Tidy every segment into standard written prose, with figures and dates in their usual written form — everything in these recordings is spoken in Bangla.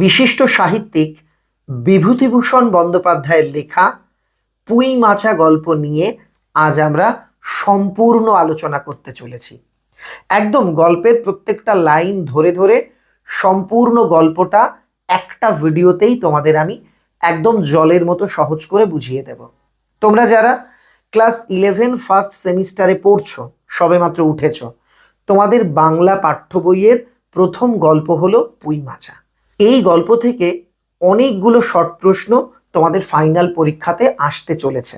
বিশিষ্ট সাহিত্যিক বিভূতিভূষণ বন্দ্যোপাধ্যায়ের লেখা পুঁই মাছা গল্প নিয়ে আজ আমরা সম্পূর্ণ আলোচনা করতে চলেছি। একদম গল্পের প্রত্যেকটা লাইন ধরে ধরে সম্পূর্ণ গল্পটা একটা ভিডিওতেই তোমাদের আমি একদম জলের মতো সহজ করে বুঝিয়ে দেব। তোমরা যারা ক্লাস 11 ফার্স্ট সেমিস্টারে পড়ছো, সবেমাত্র উঠেছ, তোমাদের বাংলা পাঠ্য বইয়ের প্রথম গল্প হলো পুঁই মাছা। এই গল্প থেকে অনেকগুলো শর্ট প্রশ্ন তোমাদের ফাইনাল পরীক্ষাতে আসতে চলেছে,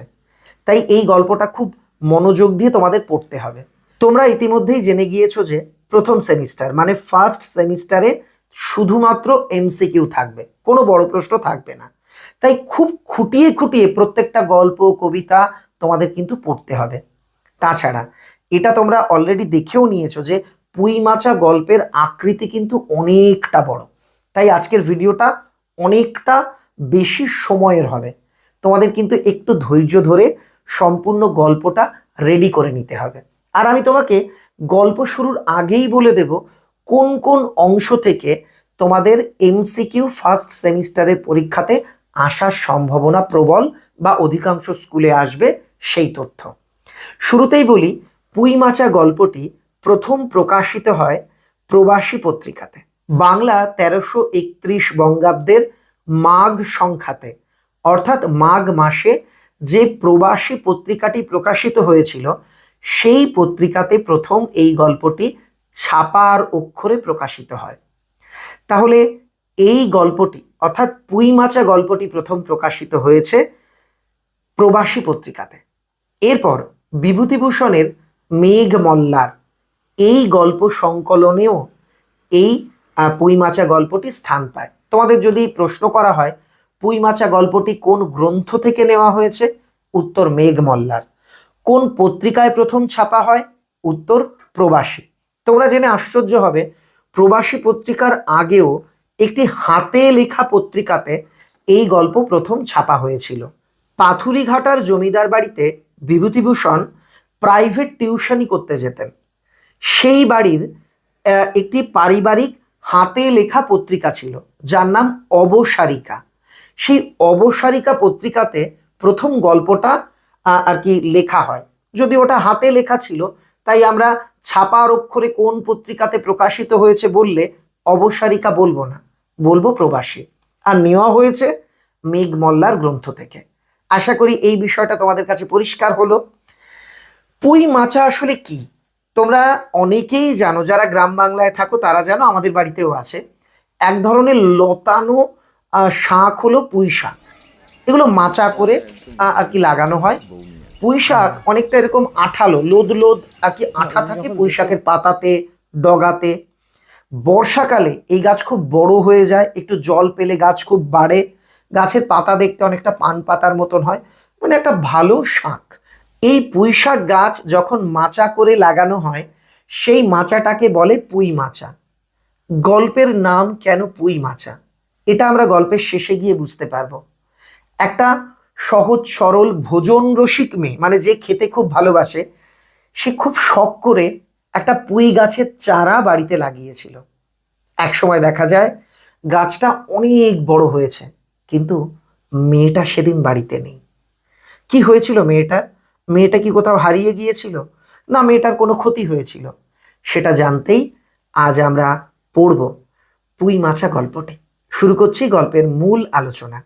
তাই এই গল্পটা খুব মনোযোগ দিয়ে তোমাদের পড়তে হবে। তোমরা ইতিমধ্যেই জেনে গিয়েছো যে প্রথম সেমিস্টার মানে ফার্স্ট সেমিস্টারে শুধুমাত্র এমসিকিউ থাকবে, কোনো বড় প্রশ্ন থাকবে না। তাই খুব খুঁটিয়ে খুঁটিয়ে প্রত্যেকটা গল্প কবিতা তোমাদের কিন্তু পড়তে হবে। তাছাড়া এটা তোমরা অলরেডি দেখেও নিয়েছো যে পুঁই মাছা গল্পের আকৃতি কিন্তু অনেকটা বড়, তাই আজকের ভিডিওটা অনেকটা বেশি সময়ের হবে। তোমাদের কিন্তু একটু ধৈর্য ধরে সম্পূর্ণ গল্পটা রেডি করে নিতে হবে। আর আমি তোমাকে গল্প শুরুর আগেই বলে দেব কোন কোন অংশ থেকে তোমাদের এমসিকিউ ফার্স্ট সেমিস্টারের পরীক্ষাতে আসার সম্ভাবনা প্রবল বা অধিকাংশ স্কুলে আসবে সেই তথ্য। শুরুতেই বলি, পুঁই মাছা গল্পটি প্রথম প্রকাশিত হয় প্রবাসী পত্রিকাতে বাংলা 1331 বঙ্গাব্দের মাঘ সংখ্যাতে, অর্থাৎ মাঘ মাসে যে প্রবাসী পত্রিকাটি প্রকাশিত হয়েছিল সেই পত্রিকাতে প্রথম এই গল্পটি ছাপার অক্ষরে প্রকাশিত হয়। তাহলে এই গল্পটি অর্থাৎ পুঁই মাছা গল্পটি প্রথম প্রকাশিত হয়েছে প্রবাসী পত্রিকাতে। এরপর বিভূতিভূষণের মেঘমল্লার এই গল্প সংকলনেও এই পুঁই মাছা গল্পটি স্থান পায়। তোমাদের যদি প্রশ্ন করা হয় পুঁই মাছা গল্পটি কোন গ্রন্থ থেকে নেওয়া হয়েছে, উত্তর মেঘমল্লার। কোন পত্রিকায় প্রথম ছাপা হয়, উত্তর প্রবাসী। তোমরা জেনে আশ্চর্য হবে প্রবাসী পত্রিকার আগেও একটি হাতে লেখা পত্রিকাতে এই গল্প প্রথম ছাপা হয়েছিল। পাথুরিঘাটার জমিদার বাড়িতে বিভূতিভূষণ প্রাইভেট টিউশনি করতে যেতেন। সেই বাড়ির একটি পারিবারিক হাতে লেখা পত্রিকা ছিল যার নাম অবসারিকা। সেই অবসারিকা পত্রিকাতে প্রথম গল্পটা আর কি লেখা হয়। যদি ওটা হাতে লেখা ছিল তাই আমরা ছাপার অক্ষরে কোন পত্রিকাতে প্রকাশিত হয়েছে বললে অবসারিকা বলবো না, বলবো প্রবাসী। আর নেওয়া হয়েছে মেঘমল্লার গ্রন্থ থেকে। আশা করি এই বিষয়টা তোমাদের কাছে পরিষ্কার হলো। পুঁই মাছা আসলে কি তোমরা অনেকেই জানো, যারা গ্রাম বাংলায় থাকো তারা জানো, আমাদের বাড়িতেও আছে। এক ধরনের লতানো শাক হলো পুঁই শাক। এগুলো মাচা করে আর কি লাগানো হয়। পুঁই শাক অনেকটা এরকম আঠালো, লোদ লোদ আর কি আঠা থাকে পুঁই শাকের পাতাতে ডগাতে। বর্ষাকালে এই গাছ খুব বড় হয়ে যায়, একটু জল পেলে গাছ খুব বাড়ে। গাছের পাতা দেখতে অনেকটা পান পাতার মতন হয়, মানে একটা ভালো শাক। এই পুঁই শাক গাছ যখন মাচা করে লাগানো হয় সেই মাচাটাকে বলে পুঁই মাচা। গল্পের নাম কেন পুঁই মাচা এটা আমরা গল্পের শেষে গিয়ে বুঝতে পারবো। একটা সহজ সরল ভোজন রসিক মেয়ে, মানে যে খেতে খুব ভালোবাসে, সে খুব শখ করে একটা পুঁই গাছের চারা বাড়িতে লাগিয়েছিল। এক সময় দেখা যায় গাছটা অনেক বড় হয়েছে, কিন্তু মেয়েটা সেদিন বাড়িতে নেই। কি হয়েছিল মেয়েটার? মেয়েটা কি কোথাও হারিয়ে গিয়েছিল, না মেয়েটার কোনো ক্ষতি হয়েছিল? সেটা জানতেই আজ আমরা পড়ব পুঁই মাছা গল্পটি। শুরু করছি গল্পের মূল আলোচনা।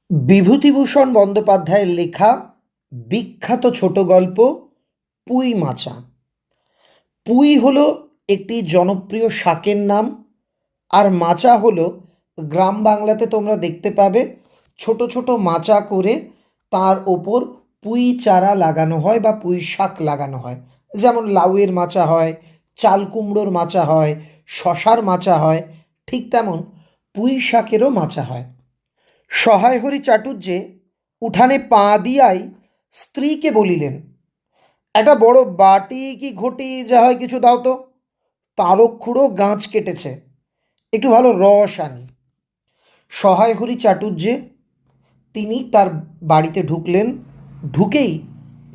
বিভূতিভূষণ বন্দ্যোপাধ্যায়ের লেখা বিখ্যাত ছোট গল্প পুঁই মাছা। পুঁই হলো একটি জনপ্রিয় শাকের নাম, আর মাচা হলো গ্রাম বাংলাতে তোমরা দেখতে পাবে ছোট ছোট মাচা করে তার ওপর পুঁই চারা লাগানো হয় বা পুঁই শাক লাগানো হয়। যেমন লাউয়ের মাচা হয়, চাল কুমড়োর মাচা হয়, শশার মাচা হয়, ঠিক তেমন পুঁই শাকেরও মাচা হয়। সহায় হরি চাটুর্যে উঠানে পা দিয়াই স্ত্রীকে বলিলেন, একটা বড় বাটি কি ঘটি যা হয় কিছু দাও তো, তারক খুঁড়ো গাছ কেটেছে, একটু ভালো রস আনি। সহায় হরি চাটুর্যে তিনি তার বাড়িতে ঢুকলেন। ঢুকেই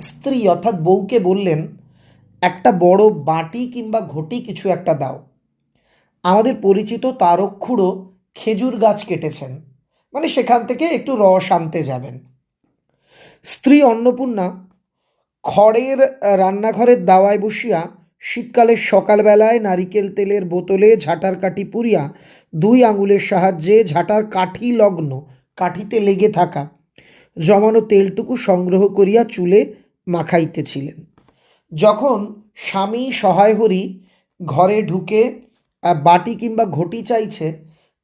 স্ত্রী অর্থাৎ বউকে বললেন, একটা বড় বাটি কিংবা ঘটি কিছু একটা দাও। আমাদের পরিচিত তারকখুড়ো খেজুর গাছ কেটেছেন, মানে সেখান থেকে একটু রস আনতে যাবেন। স্ত্রী অন্নপূর্ণা খড়ের রান্নাঘরের দাওয়ায় বসিয়া শীতকালের সকালবেলায় নারিকেল তেলের বোতলে ঝাঁটার কাঠি পুরিয়া দুই আঙুলের সাহায্যে ঝাঁটার কাঠি লগ্ন, কাঠিতে লেগে থাকা জমানো তেলটুকু সংগ্রহ করিয়া চুলে মাখাইতেছিলেন। যখন স্বামী সহায় হরি ঘরে ঢুকে বাটি কিংবা ঘটি চাইছে,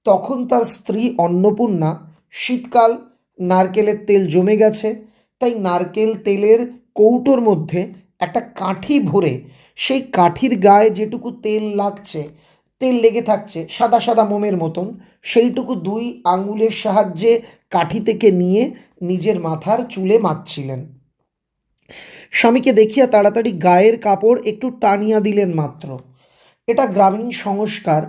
তখন তার স্ত্রী অন্নপূর্ণা, শীতকাল, নারকেলের তেল জমে গেছে, তাই নারকেল তেলের কৌটোর মধ্যে একটা কাঠি ভরে সেই কাঠির গায়ে যেটুকু তেল লাগছে, তেল লেগে থাকছে সাদা সাদা মোমের মতন, সেইটুকু দুই আঙুলের সাহায্যে কাঠি থেকে নিয়ে নিজের মাথার চুলে মাখছিলেন। স্বামীকে দেখিয়া তাড়াতাড়ি গায়ের কাপড় একটু টানিয়া দিলেন মাত্র। এটা গ্রামীণ সংস্কার।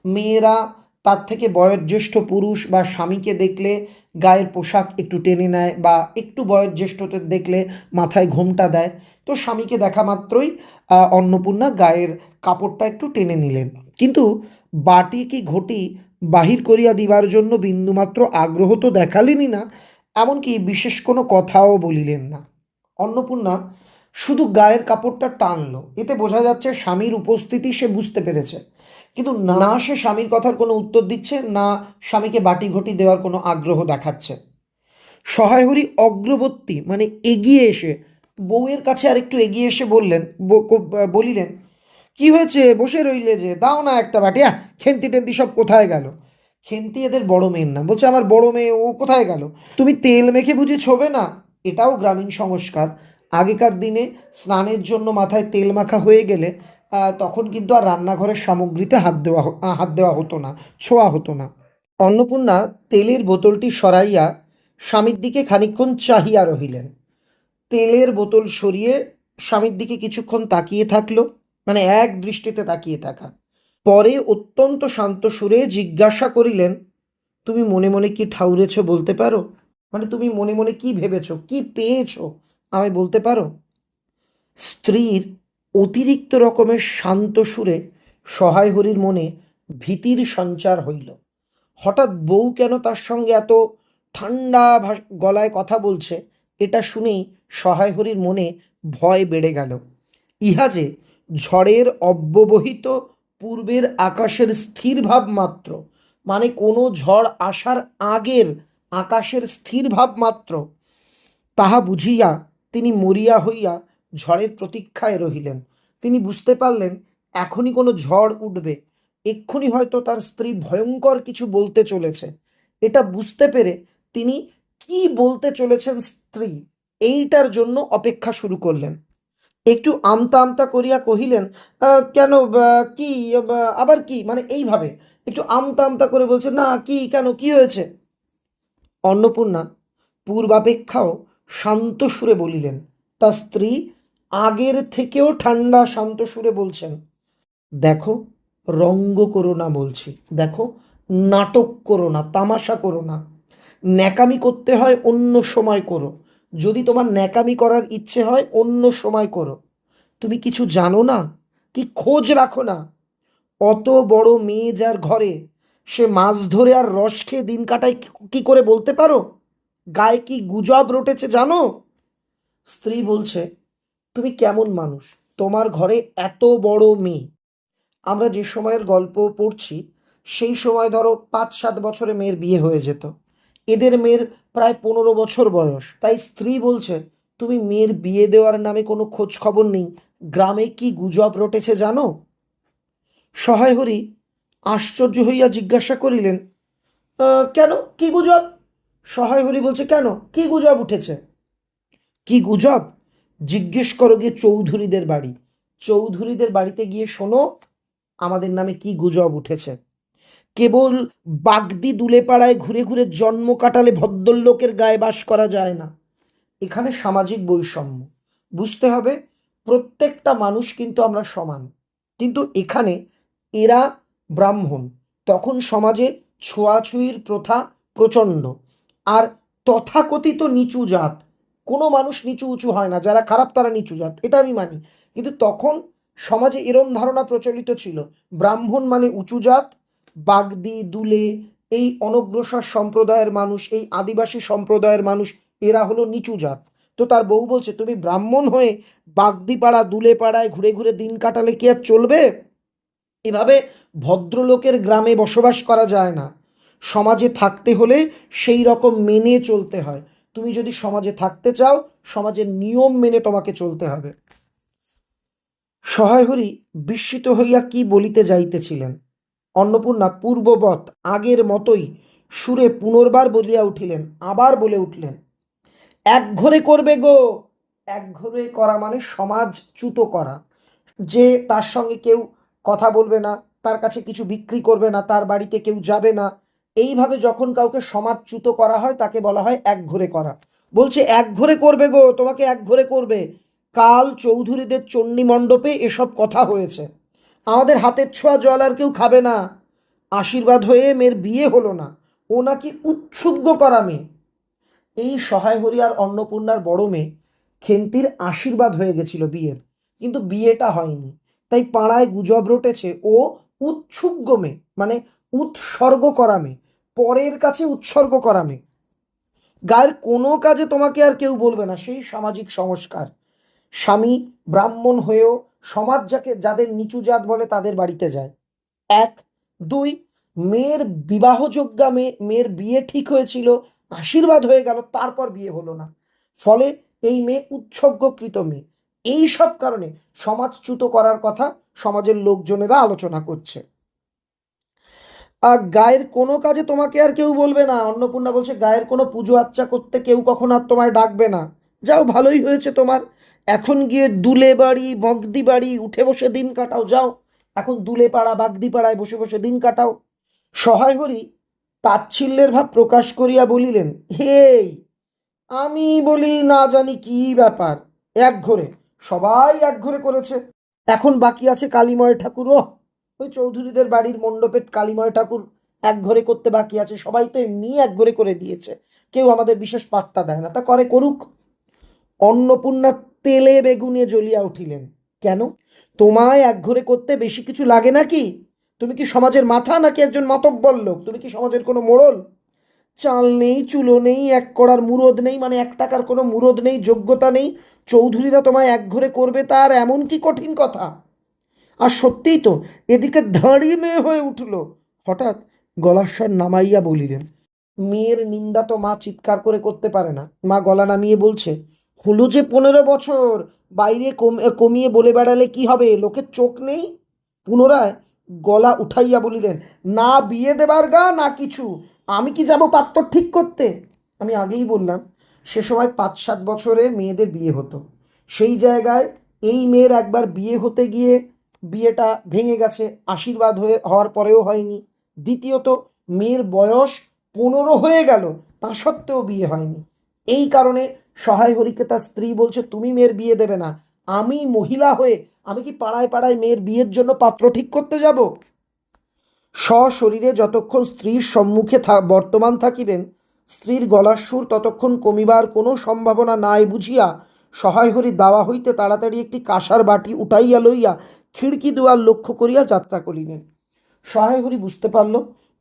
মেয়েরা তার থেকে বয়োজ্যেষ্ঠ পুরুষ বা স্বামীকে দেখলে গায়ের পোশাক একটু টেনে নেয়, বা একটু বয়োজ্যেষ্ঠদের দেখলে মাথায় ঘোমটা দেয়। তো স্বামীকে দেখা মাত্রই অন্নপূর্ণা গায়ের কাপড়টা একটু টেনে নিলেন, কিন্তু বাটি কি ঘটি বাহির করিয়া দিবার জন্য বিন্দুমাত্র আগ্রহ তো দেখালেনই না, এমনকি বিশেষ কোনো কথাও বলিলেন না। অন্নপূর্ণা শুধু গায়ের কাপড়টা টানলো, এতে বোঝা যাচ্ছে স্বামীর উপস্থিতি সে বুঝতে পেরেছে, কিন্তু না সে স্বামীর কথার কোনো উত্তর দিচ্ছে, না স্বামীকে বাটি ঘটি দেওয়ার কোনো আগ্রহ দেখাচ্ছে। সহায়হরি অগ্রবর্তী মানে এগিয়ে এসে বউয়ের কাছে আর একটু এগিয়ে এসে বলিলেন, কি হয়েছে, বসে রইলে যে, দাও না একটা বাটি। খেন্তি টেন্তি সব কোথায় গেল? খেন্তি এদের বড় মেয়ের নাম। বলছে, আমার বড় মেয়ে, ও কোথায় গেল? তুমি তেল মেখে বুঝি ছোবে না? এটাও গ্রামীণ সংস্কার। আগেকার দিনে স্নানের জন্য মাথায় তেল মাখা হয়ে গেলে তখন কিন্তু আর রান্নাঘরের সামগ্রীতে হাত দেওয়া হতো না, ছোঁয়া হতো না। অন্নপূর্ণা তেলের বোতলটি সরাইয়া স্বামীর দিকে খানিকক্ষণ চাহিয়া রহিলেন। তেলের বোতল সরিয়ে স্বামীর দিকে কিছুক্ষণ তাকিয়ে থাকলো, মানে এক দৃষ্টিতে তাকিয়ে থাকা। পরে অত্যন্ত শান্ত সুরে জিজ্ঞাসা করিলেন, তুমি মনে মনে কি ঠাউরেছ বলতে পারো? মানে তুমি মনে মনে কি ভেবেছ, কি পেয়েছ, আমায় বলতে পারো? স্ত্রীর অতিরিক্ত রকমের শান্ত সুরে সহায় হরির মনে ভীতির সঞ্চার হইল। হঠাৎ বউ কেন তার সঙ্গে এত ঠান্ডা গলায় কথা বলছে, এটা শুনেই সহায় হরির মনে ভয় বেড়ে গেল। ইহা যে ঝড়ের অব্যবহিত পূর্বের আকাশের স্থির ভাব মাত্র, মানে কোনো ঝড় আসার আগের আকাশের স্থির ভাব মাত্র, তাহা বুঝিয়া তিনি মরিয়া হইয়া ঝড়ের প্রতীক্ষায় রহিলেন। তিনি বুঝতে পারলেন এখনই কোনো ঝড় উঠবে, এক্ষুনি হয়তো তার স্ত্রী ভয়ঙ্কর কিছু বলতে চলেছে। এটা বুঝতে পেরে তিনি কি বলতে চলেছেন স্ত্রী, এইটার জন্য অপেক্ষা শুরু করলেন। একটু আমতা আমতা করিয়া কহিলেন, কেন, কি, আবার কি, মানে এইভাবে একটু আমতা আমতা করে বলছে, না কি, কেন, কি হয়েছে? অন্নপূর্ণা পূর্বাপেক্ষাও শান্ত সুরে বলিলেন। তার স্ত্রী আগের থেকেও ঠান্ডা শান্ত সুরে বলছেন, দেখো, রঙ্গ করো না বলছি, দেখো, নাটক করো না, তামাশা করো না। ন্যাকামি করতে হয় অন্য সময় করো, যদি তোমার ন্যাকামি করার ইচ্ছে হয় অন্য সময় করো। তুমি কিছু জানো না, কি খোঁজ রাখো না? অত বড় মেয়ে যার ঘরে, সে মাছ ধরে আর রস খেয়ে দিন কাটায়, কি করে বলতে পারো? গায়ে কি গুজব রটেছে জানো? স্ত্রী বলছে, তুমি কেমন মানুষ, তোমার ঘরে এত বড় মেয়ে। আমরা যে সময়ের গল্প পড়ছি সেই সময় ধরো 5-7 বছরে মেয়ের বিয়ে হয়ে যেত, এদের মেয়ের প্রায় 15 বছর বয়স। তাই স্ত্রী বলছে, তুমি মেয়ের বিয়ে দেওয়ার নামে কোনো খোঁজ খবর নেই, গ্রামে কি গুজব রটেছে জানো? সহায় হরি আশ্চর্য হইয়া জিজ্ঞাসা করিলেন, কেন, কি গুজব? সহায় হরি বলছে, কেন, কি গুজব উঠেছে? কি গুজব জিজ্ঞেস করো গিয়ে চৌধুরীদের বাড়ি, চৌধুরীদের বাড়িতে গিয়ে শোনো আমাদের নামে কি গুজব উঠেছে। কেবল বাগদি দুলেপাড়ায় ঘুরে ঘুরে জন্ম কাটালে ভদ্রলোকের গায়ে বাস করা যায় না। এখানে সামাজিক বৈষম্য বুঝতে হবে। প্রত্যেকটা মানুষ কিন্তু আমরা সমান, কিন্তু এখানে এরা ব্রাহ্মণ, তখন সমাজে ছোঁয়াছুঁয়ির প্রথা প্রচণ্ড। আর তথাকথিত নিচু জাত, কোনো মানুষ নিচু উঁচু হয় না, যারা খারাপ তারা নিচু জাত, এটা আমি মানি, কিন্তু তখন সমাজে এরম ধারণা প্রচলিত ছিল, ব্রাহ্মণ মানে উঁচু জাত, বাগদি দুলে এই অনগ্রসর সম্প্রদায়ের মানুষ, এই আদিবাসী সম্প্রদায়ের মানুষ, এরা হলো নিচু জাত। তো তার বউ বলছে, তুমি ব্রাহ্মণ হয়ে বাগদি পাড়া দুলে পাড়ায় ঘুরে ঘুরে দিন কাটালে কি আর চলবে? এভাবে ভদ্রলোকের গ্রামে বসবাস করা যায় না। সমাজে থাকতে হলে সেই রকম মেনে চলতে হয়। তুমি যদি সমাজে থাকতে চাও, সমাজের নিয়ম মেনে তোমাকে চলতে হবে। সহায়হরি বিস্মিত হইয়া কি বলিতে যাইতেছিলেন, অন্নপূর্ণা পূর্ববৎ আগের মতোই সুরে পুনর্বার বলিয়া উঠিলেন, আবার বলে উঠলেন, একঘরে করবে গো। একঘরে করা মানে সমাজচ্যুত করা, যে তার সঙ্গে কেউ কথা বলবে না, তার কাছে কিছু বিক্রি করবে না, তার বাড়িতে কেউ যাবে না। এইভাবে যখন কাউকে সমাজচ্যুত করা হয় তাকে বলা হয় একঘরে করা। বলছে একঘরে করবে গো, তোমাকে একঘরে করবে। কাল চৌধুরীদের চণ্ডী মণ্ডপে এসব কথা হয়েছে। আমাদের হাতের ছোঁয়া জল আর কেউ খাবে না। আশীর্বাদ হয়ে মেয়ের বিয়ে হলো না, ও নাকি উৎসুগ্গ করা মেয়ে। এই সহায় হরি আর অন্নপূর্ণার বড় মেয়ে খেন্তির আশীর্বাদ হয়ে গেছিল বিয়ের, কিন্তু বিয়েটা হয়নি। তাই পাড়ায় গুজব রটেছে ও উৎসুগ্গ মেয়ে, মানে উৎসর্গ করা মেয়ে, পরের কাছে উৎসর্গ করা মেয়ে। গায়ের কোনো কাজে তোমাকে আর কেউ বলবে না, সেই সামাজিক সংস্কার। স্বামী ব্রাহ্মণ হয়েও সমাজ যাকে যাদের নিচু জাত বলে তাদের বাড়িতে যায়। এক, দুই, মেয়ের বিবাহযোগ্যা মেয়ে, মেয়ের বিয়ে ঠিক হয়েছিল, আশীর্বাদ হয়ে গেল, তারপর বিয়ে হলো না। ফলে এই মেয়ে উৎসর্গকৃত মেয়ে। এই সব কারণে সমাজচ্যুত করার কথা সমাজের লোকজনেরা আলোচনা করছে। আর গায়ের কোনো কাজে তোমাকে আর কেউ বলবে না। অন্নপূর্ণা বলছে, গায়ের কোনো পুজো আচ্চা করতে কেউ কখনো আর তোমায় ডাকবে না। যাও, ভালোই হয়েছে তোমার। এখন গিয়ে দুলে বাড়ি বগদি বাড়ি উঠে বসে দিন কাটাও, যাও এখন দুলে পাড়া বাগদি পাড়ায় বসে বসে দিন কাটাও। সহায় হরি তাচ্ছিল্যের ভাব প্রকাশ করিয়া বলিলেন, হেই, আমি বলি না জানি কি ব্যাপার, একঘরে সবাই একঘরে করেছে। এখন বাকি আছে কালীময় ঠাকুর। ও, ওই চৌধুরীদের বাড়ির মণ্ডপে কালীময় ঠাকুর একঘরে করতে বাকি আছে। সবাই তো এমনি একঘরে করে দিয়েছে, কেউ আমাদের বিশেষ পাত্তা দেয় না, তা করে করুক। অন্নপূর্ণা তেলে বেগুনে জ্বলিয়া উঠিলেন, কেন? তোমায় একঘরে করতে বেশি কিছু লাগে নাকি? তুমি কি সমাজের মাথা নাকি একজন মাতব্বর লোক? তুমি কি সমাজের কোনো মোড়ল? চাল নেই, চুলো নেই, এক কড়ার মুরদ নেই, মানে 1 টাকার কোনো মুরদ নেই, যোগ্যতা নেই, চৌধুরীরা তোমায় একঘরে করবে, তার এমন কি কঠিন কথা? আর সত্যিই তো। এদিকে দাঁড়িয়ে মেয়ে হয়ে উঠল। হঠাৎ গলার স্বর নামাইয়া বলিলেন, মেয়ের নিন্দা তো মা চিৎকার করে করতে পারে না। মা গলা নামিয়ে বলছে, হলো যে 15 বছর, বাইরে কমিয়ে বলে বেড়ালে কি হবে? লোকের চোখ নেই? পুনরায় গলা উঠাইয়া বলিলেন, না বিয়ে দেবার গা না কিছু, আমি কি যাব পাত্র ঠিক করতে? আমি আগেই বললাম, সে সময় 5-7 বছরে মেয়েদের বিয়ে হতো। সেই জায়গায় এই মেয়ের একবার বিয়ে হতে গিয়ে বিয়েটা ভেঙে গেছে, আশীর্বাদ হওয়ার পরেও হয়নি। দ্বিতীয়ত, মেয়ের বয়স 15 হয়ে গেল, তা সত্ত্বেও বিয়ে হয়নি। এই কারণে সহায় হরিকে তার স্ত্রী বলছে, তুমি মেয়ের বিয়ে দেবে না। আমি মহিলা হয়ে আমি কি পাড়ায় পাড়ায় মেয়ের বিয়ের জন্য পাত্র ঠিক করতে যাব? সশরীরে যতক্ষণ স্ত্রীর সম্মুখে বর্তমান থাকিবেন, স্ত্রীর গলার সুর ততক্ষণ কমিবার কোনো সম্ভাবনা নাই বুঝিয়া সহায় হরি দাওয়া হইতে তাড়াতাড়ি একটি কাঁসার বাটি উঠাইয়া লইয়া খিড়কি দুয়ার লক্ষ্য করিয়া যাত্রা করিলেন। সহায় হরি বুঝতে পারল,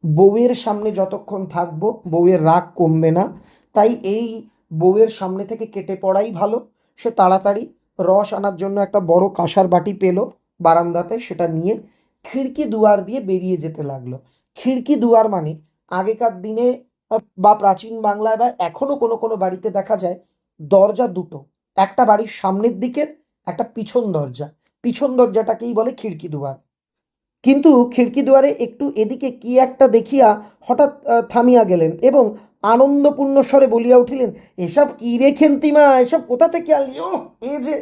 বউয়ের সামনে যতক্ষণ থাকবো বউয়ের রাগ কমবে না, তাই এই বউয়ের সামনে থেকে কেটে পড়াই ভালো। সে তাড়াতাড়ি রস আনার জন্য একটা বড় কাঁসার বাটি পেল বারান্দাতে, সেটা নিয়ে খিড়কি দুয়ার দিয়ে বেরিয়ে যেতে লাগলো। খিড়কি দুয়ার মানে আগেকার দিনে বা প্রাচীন বাংলায় বা এখনো কোনো কোনো বাড়িতে দেখা যায় দরজা দুটো, একটা বাড়ির সামনের দিকের, একটা পিছন দরজা। পিছন দরজাটাকেই বলে খিড়কি দুয়ার। কিন্তু খিড়কি দুয়ারে একটু এদিকে কি একটা দেখিয়া হঠাৎ থামিয়া গেলেন এবং আনন্দপূর্ণ স্বরে বলিয়া উঠিলেন, এসব কি রে খেন্তিমা, এসব কোথা থেকে আনলি? ও, এ যে,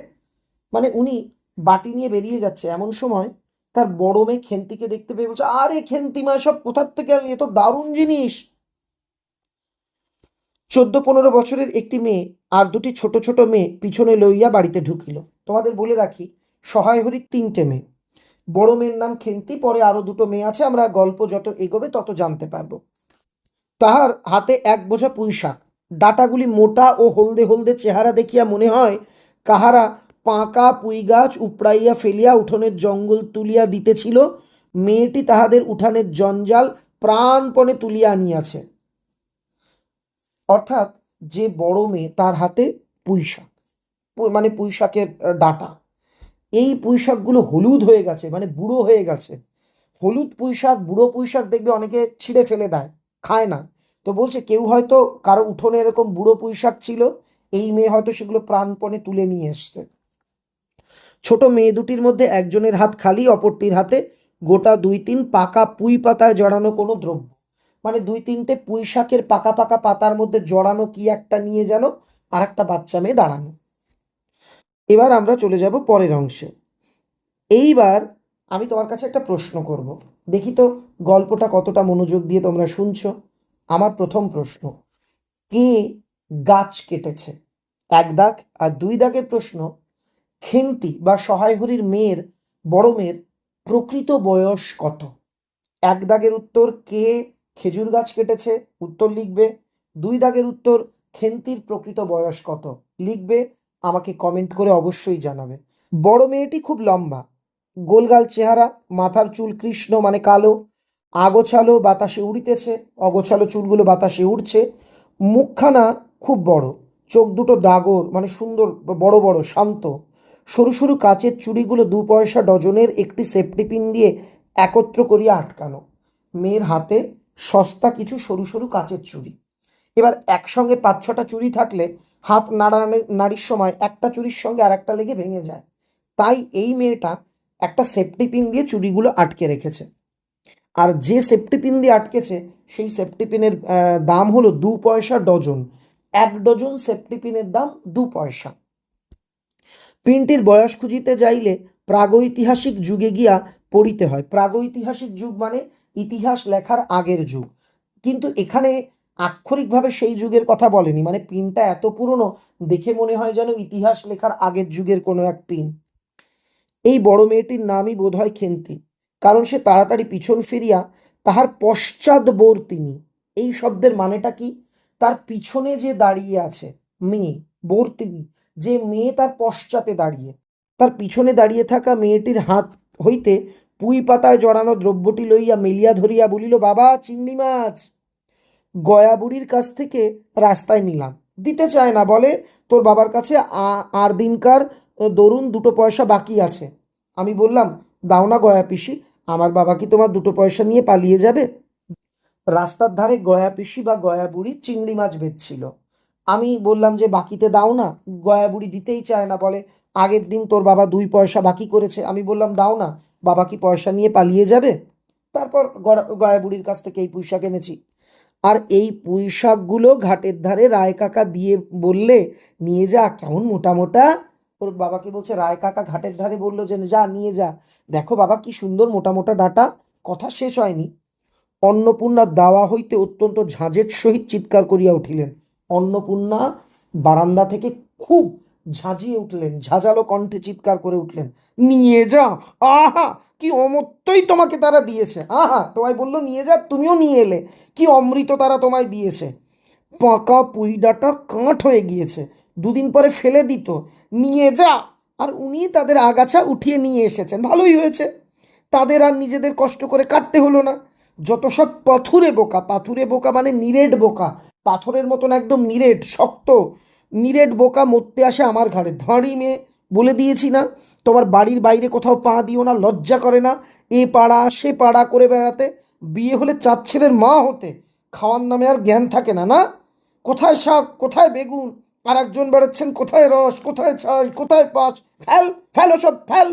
মানে উনি বাটি নিয়ে বেরিয়ে যাচ্ছে, এমন সময় তার বড় মেয়ে খেন্তিকে দেখতে পেয়ে বলছে, আরে খেন্তিমা, এসব কোথার থেকে আনলি? এ তো দারুণ জিনিস। 14-15 বছরের একটি মেয়ে আর দুটি ছোট ছোট মেয়ে পিছনে লইয়া বাড়িতে ঢুকিল। তোমাদের বলে রাখি, সহায় হরির 3টে মেয়ে। বড় মেয়ের নাম খেন্তি, পরে আরো দুটো মেয়ে আছে, আমরা গল্প যত এগোবে তত জানতে পারবো। তাহার হাতে এক বোঝা পুঁই শাক। ডাঁটাগুলি মোটা ও হলদে হলদে, চেহারা দেখিয়া মনে হয় কাহারা পাকা পুঁই গাছ উপড়াইয়া ফেলিয়া উঠোনের জঙ্গল তুলিয়া দিতেছিল, মেয়েটি তাহাদের উঠানের জঞ্জাল প্রাণপণে তুলিয়া আনিয়াছে। অর্থাৎ যে বড় মেয়ে তার হাতে পুঁই শাক, মানে পুঁই শাকের ডাঁটা। এই পুঁই শাকগুলো হলুদ হয়ে গেছে, মানে বুড়ো হয়ে গেছে। হলুদ পুঁই শাক, বুড়ো পুঁই শাক দেখবে অনেকে ছিঁড়ে ফেলে দেয়, খায় না। তো বলছে কেউ হয়তো কারো উঠোনে এরকম বুড়ো পুঁই শাক ছিল, এই মেয়ে হয়তো সেগুলো প্রাণপণে তুলে নিয়ে এসছে। ছোট মেয়ে দুটির মধ্যে একজনের হাত খালি, অপরটির হাতে গোটা 2-3 পাকা পুঁই পাতায় জড়ানো কোনো দ্রব্য, মানে 2-3টে পুঁই শাকের পাকা পাকা পাতার মধ্যে জড়ানো কি একটা নিয়ে যেন আর একটা বাচ্চা মেয়ে দাঁড়ানো। এবার আমরা চলে যাব পরের অংশে। এইবার আমি তোমার কাছে একটা প্রশ্ন করব, দেখি তো গল্পটা কতটা মনোযোগ দিয়ে তোমরা শুনছো। আমার প্রথম প্রশ্ন, কে গাছ কেটেছে? 1 দাগ। আর 2 দাগের প্রশ্ন, খেন্তি বা সহায়হরির মেয়ের, বড় মেয়ের প্রকৃত বয়স কত? 1 দাগের উত্তর কে খেজুর গাছ কেটেছে, উত্তর লিখবে। 2 দাগের উত্তর খেন্তির প্রকৃত বয়স কত, লিখবে। আমাকে কমেন্ট করে অবশ্যই জানাবে। বড় মেয়েটি খুব লম্বা, গোলগাল চেহারা, মাথার চুল কৃষ্ণ মানে কালো, আগোছালো বাতাসে উড়িতেছে, অগোছালো চুলগুলো বাতাসে উড়ছে। মুখখানা খুব বড়, চোখ দুটো ডাগর মানে সুন্দর, বড় বড়, শান্ত। সরু সরু কাচের চুড়িগুলো 2 পয়সা ডজনের একটি সেফটি পিন দিয়ে একত্র করিয়া আটকানো। মেয়ের হাতে সস্তা কিছু সরু সরু কাচের চুড়ি। এবার একসঙ্গে 5-6টা চুড়ি থাকলে হাত নাড়ির সময় একটা চুড়ির সঙ্গে আর একটা লেগে ভেঙে যায়। তাই এই মেয়েটা একটা সেফটি পিন দিয়ে চুড়িগুলো আটকে রেখেছে। আর যে সেফটি পিন দিয়ে আটকেছে সেই সেফটি পিনের দাম হলো 2 পয়সা ডজন। 1 ডজন সেফটি পিনের দাম 2 পয়সা। পিনটির বয়স খুঁজিতে যাইলে প্রাগৈতিহাসিক যুগে গিয়া পড়িতে হয়। প্রাগৈতিহাসিক যুগ মানে ইতিহাস লেখার আগের যুগ, কিন্তু এখানে আক্ষরিকভাবে সেই যুগের কথা বলেনি। মানে পিনটা এত পুরনো, দেখে মনে হয় যেন ইতিহাস লেখার আগের যুগের কোনো এক পিন। এই বড় মেয়েটির নামই বোধ হয় খেন্তি, কারণ সে তাড়াতাড়ি পিছন ফিরিয়া তাহার পশ্চাৎবর্তিনী, এই শব্দের মানেটা কি? তার পিছনে যে দাঁড়িয়ে আছে মেয়ে, বর্তিনী, যে মেয়ে তার পশ্চাতে দাঁড়িয়ে, তার পিছনে দাঁড়িয়ে থাকা মেয়েটির হাত হইতে পুঁই পাতায় জড়ানো দ্রব্যটি লইয়া মেলিয়া ধরিয়া বলিল, বাবা চিংড়ি মাছ। গয়া বুড়ির কাছ থেকে রাস্তায় নিলাম, দিতে চায় না, বলে তোর বাবার কাছে আর দিনকার দরুন 2 পয়সা বাকি আছে। আমি বললাম, দাও না গয়া পিসি, আমার বাবা কি তোমার 2 পয়সা নিয়ে পালিয়ে যাবে? রাস্তার ধারে গয়া পিসি বা গয়া বুড়ি চিংড়ি মাছ বেচছিল। আমি বললাম যে বাকিতে দাও না। গয়া বুড়ি দিতেই চায় না, বলে আগের দিন তোর বাবা 2 পয়সা বাকি করেছে। আমি বললাম দাও না, বাবা কি পয়সা নিয়ে পালিয়ে যাবে? তারপর গয়া বুড়ির কাছ থেকে এই পুঁইশাক এনেছি। আর এই পুঁই শাকগুলো ঘাটের ধারে রায় কাকা দিয়ে বললে, নিয়ে যা, কেমন মোটা মোটা। ওর বাবাকে বলছে, রায় কাকা ঘাটের ধারে বললো যে যা নিয়ে যা, দেখো বাবা কি সুন্দর মোটা মোটা ডাঁটা। কথা শেষ হয়নি, অন্নপূর্ণা দাওয়া হইতে অত্যন্ত ঝাঁঝের সহিত চিৎকার করিয়া উঠিলেন। অন্নপূর্ণা বারান্দা থেকে খুব ঝাঁঝিয়ে উঠলেন, ঝাঁঝালো কণ্ঠে চিৎকার করে উঠলেন, নিয়ে যা। আহা, কি অমৃতই তোমাকে তারা দিয়েছে। আহা, তোমায় বললো নিয়ে যা, তুমিও নিয়ে এলে। কি অমৃত তারা তোমায় দিয়েছে। পাকা পুঁই ডাঁটা কাঠ হয়ে গিয়েছে, 2 দিন পরে ফেলে দিত, নিয়ে যা। আর উনি তাদের আগাছা উঠিয়ে নিয়ে এসেছেন, ভালোই হয়েছে, তাদের আর নিজেদের কষ্ট করে কাটতে হলো না। যত সব পাথুরে বোকা, পাথুরে বোকা মানে নিরেট বোকা, পাথরের মতন একদম নিরেট শক্ত, নিরেট বোকা মরতে আসে আমার ঘাড়ে। ধাঁড়ি মেয়ে, বলে দিয়েছি না, তোমার বাড়ির বাইরে কোথাও পা দিও না, লজ্জা করে না এ পাড়া সে পাড়া করে বেড়াতে? বিয়ে হলে 4 ছেলের মা হতে, খাওয়ার নামে আর জ্ঞান থাকে না, না? কোথায় শাক, কোথায় বেগুন, আর একজন বেড়াচ্ছেন কোথায় রস, কোথায় ছাই, কোথায় পাশ, ফেল ফেল ওসব ফেল।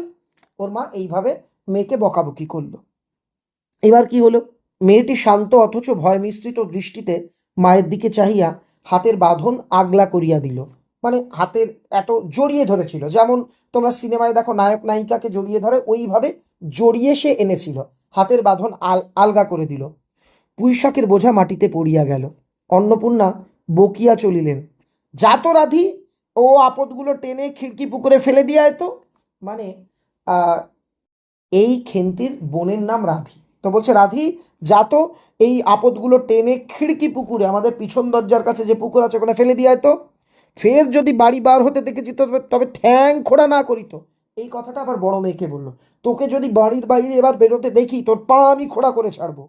ওর মা এইভাবে মেয়েকে বকাবকি করলো। এবার কি হলো, মেয়েটি শান্ত অথচ ভয় মিশ্রিত দৃষ্টিতে মায়ের দিকে চাহিয়া হাতের বাঁধন আগলা করিয়া দিল। মানে হাতের এত জড়িয়ে ধরেছিল, যেমন তোমরা সিনেমায় দেখো নায়ক নায়িকাকে জড়িয়ে ধরে, ওইভাবে জড়িয়ে সে এনেছিল, হাতের বাঁধন আলগা করে দিল। পুঁইশাকের বোঝা মাটিতে পড়িয়া গেল। অন্নপূর্ণা বকিয়া চলিলেন, যা তো রাধি, ও আপদগুলো টেনে খিড়কি পুকুরে ফেলে দিয়ে তো। মানে এই খেন্তির বোনের নাম রাধি, তো বলছে রাধি যা তো, এই আপদগুলো টেনে খিড়কি পুকুরে, আমাদের পিছন দরজার কাছে যে পুকুর আছে ওখানে ফেলে দিয়ে তো। ফের যদি বাড়ি বার হতে দেখেছি তবে তবে ঠ্যাং খোড়া না করি তো। এই কথাটা আবার বড় মেয়েকে বললো, তোকে যদি বাড়ির বাইরে এবার বেরোতে দেখি তোর পা আমি খোড়া করে ছাড়বো।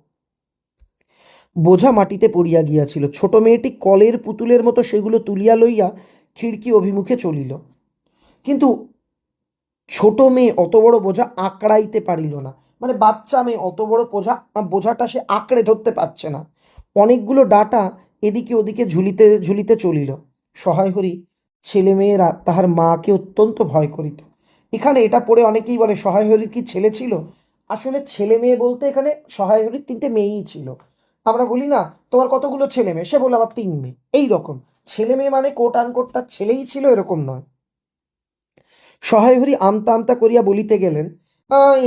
বোঝা মাটিতে পড়িয়া গিয়াছিল, ছোট মেয়েটি কলের পুতুলের মতো সেগুলো তুলিয়া লইয়া খিড়কি অভিমুখে চলিল। কিন্তু ছোট মেয়ে অত বড় বোঝা আঁকড়াইতে পারিল না, মানে বাচ্চা মেয়ে অত বড় বোঝাটা সে আঁকড়ে ধরতে পারছে না। অনেকগুলো ডাঁটা এদিকে ওদিকে ঝুলিতে ঝুলিতে চলিল। সহায় হরি ছেলেমেয়েরা তাহার মাকে অত্যন্ত ভয় করিত। এখানে এটা পড়ে অনেকেই বলে সহায় হরির কি ছেলে ছিল? আসলে ছেলে মেয়ে বলতে এখানে সহায় হরির 3টে মেয়েই ছিল। আমরা বলি না তোমার কতগুলো ছেলে মেয়ে, সে বলে আমার 3 মেয়ে। এই রকম ছেলে মেয়ে মানে কোট আনকোট তার ছেলেই ছিল এরকম নয়। সহায় হরি আমতা আমতা করিয়া বলিতে গেলেন,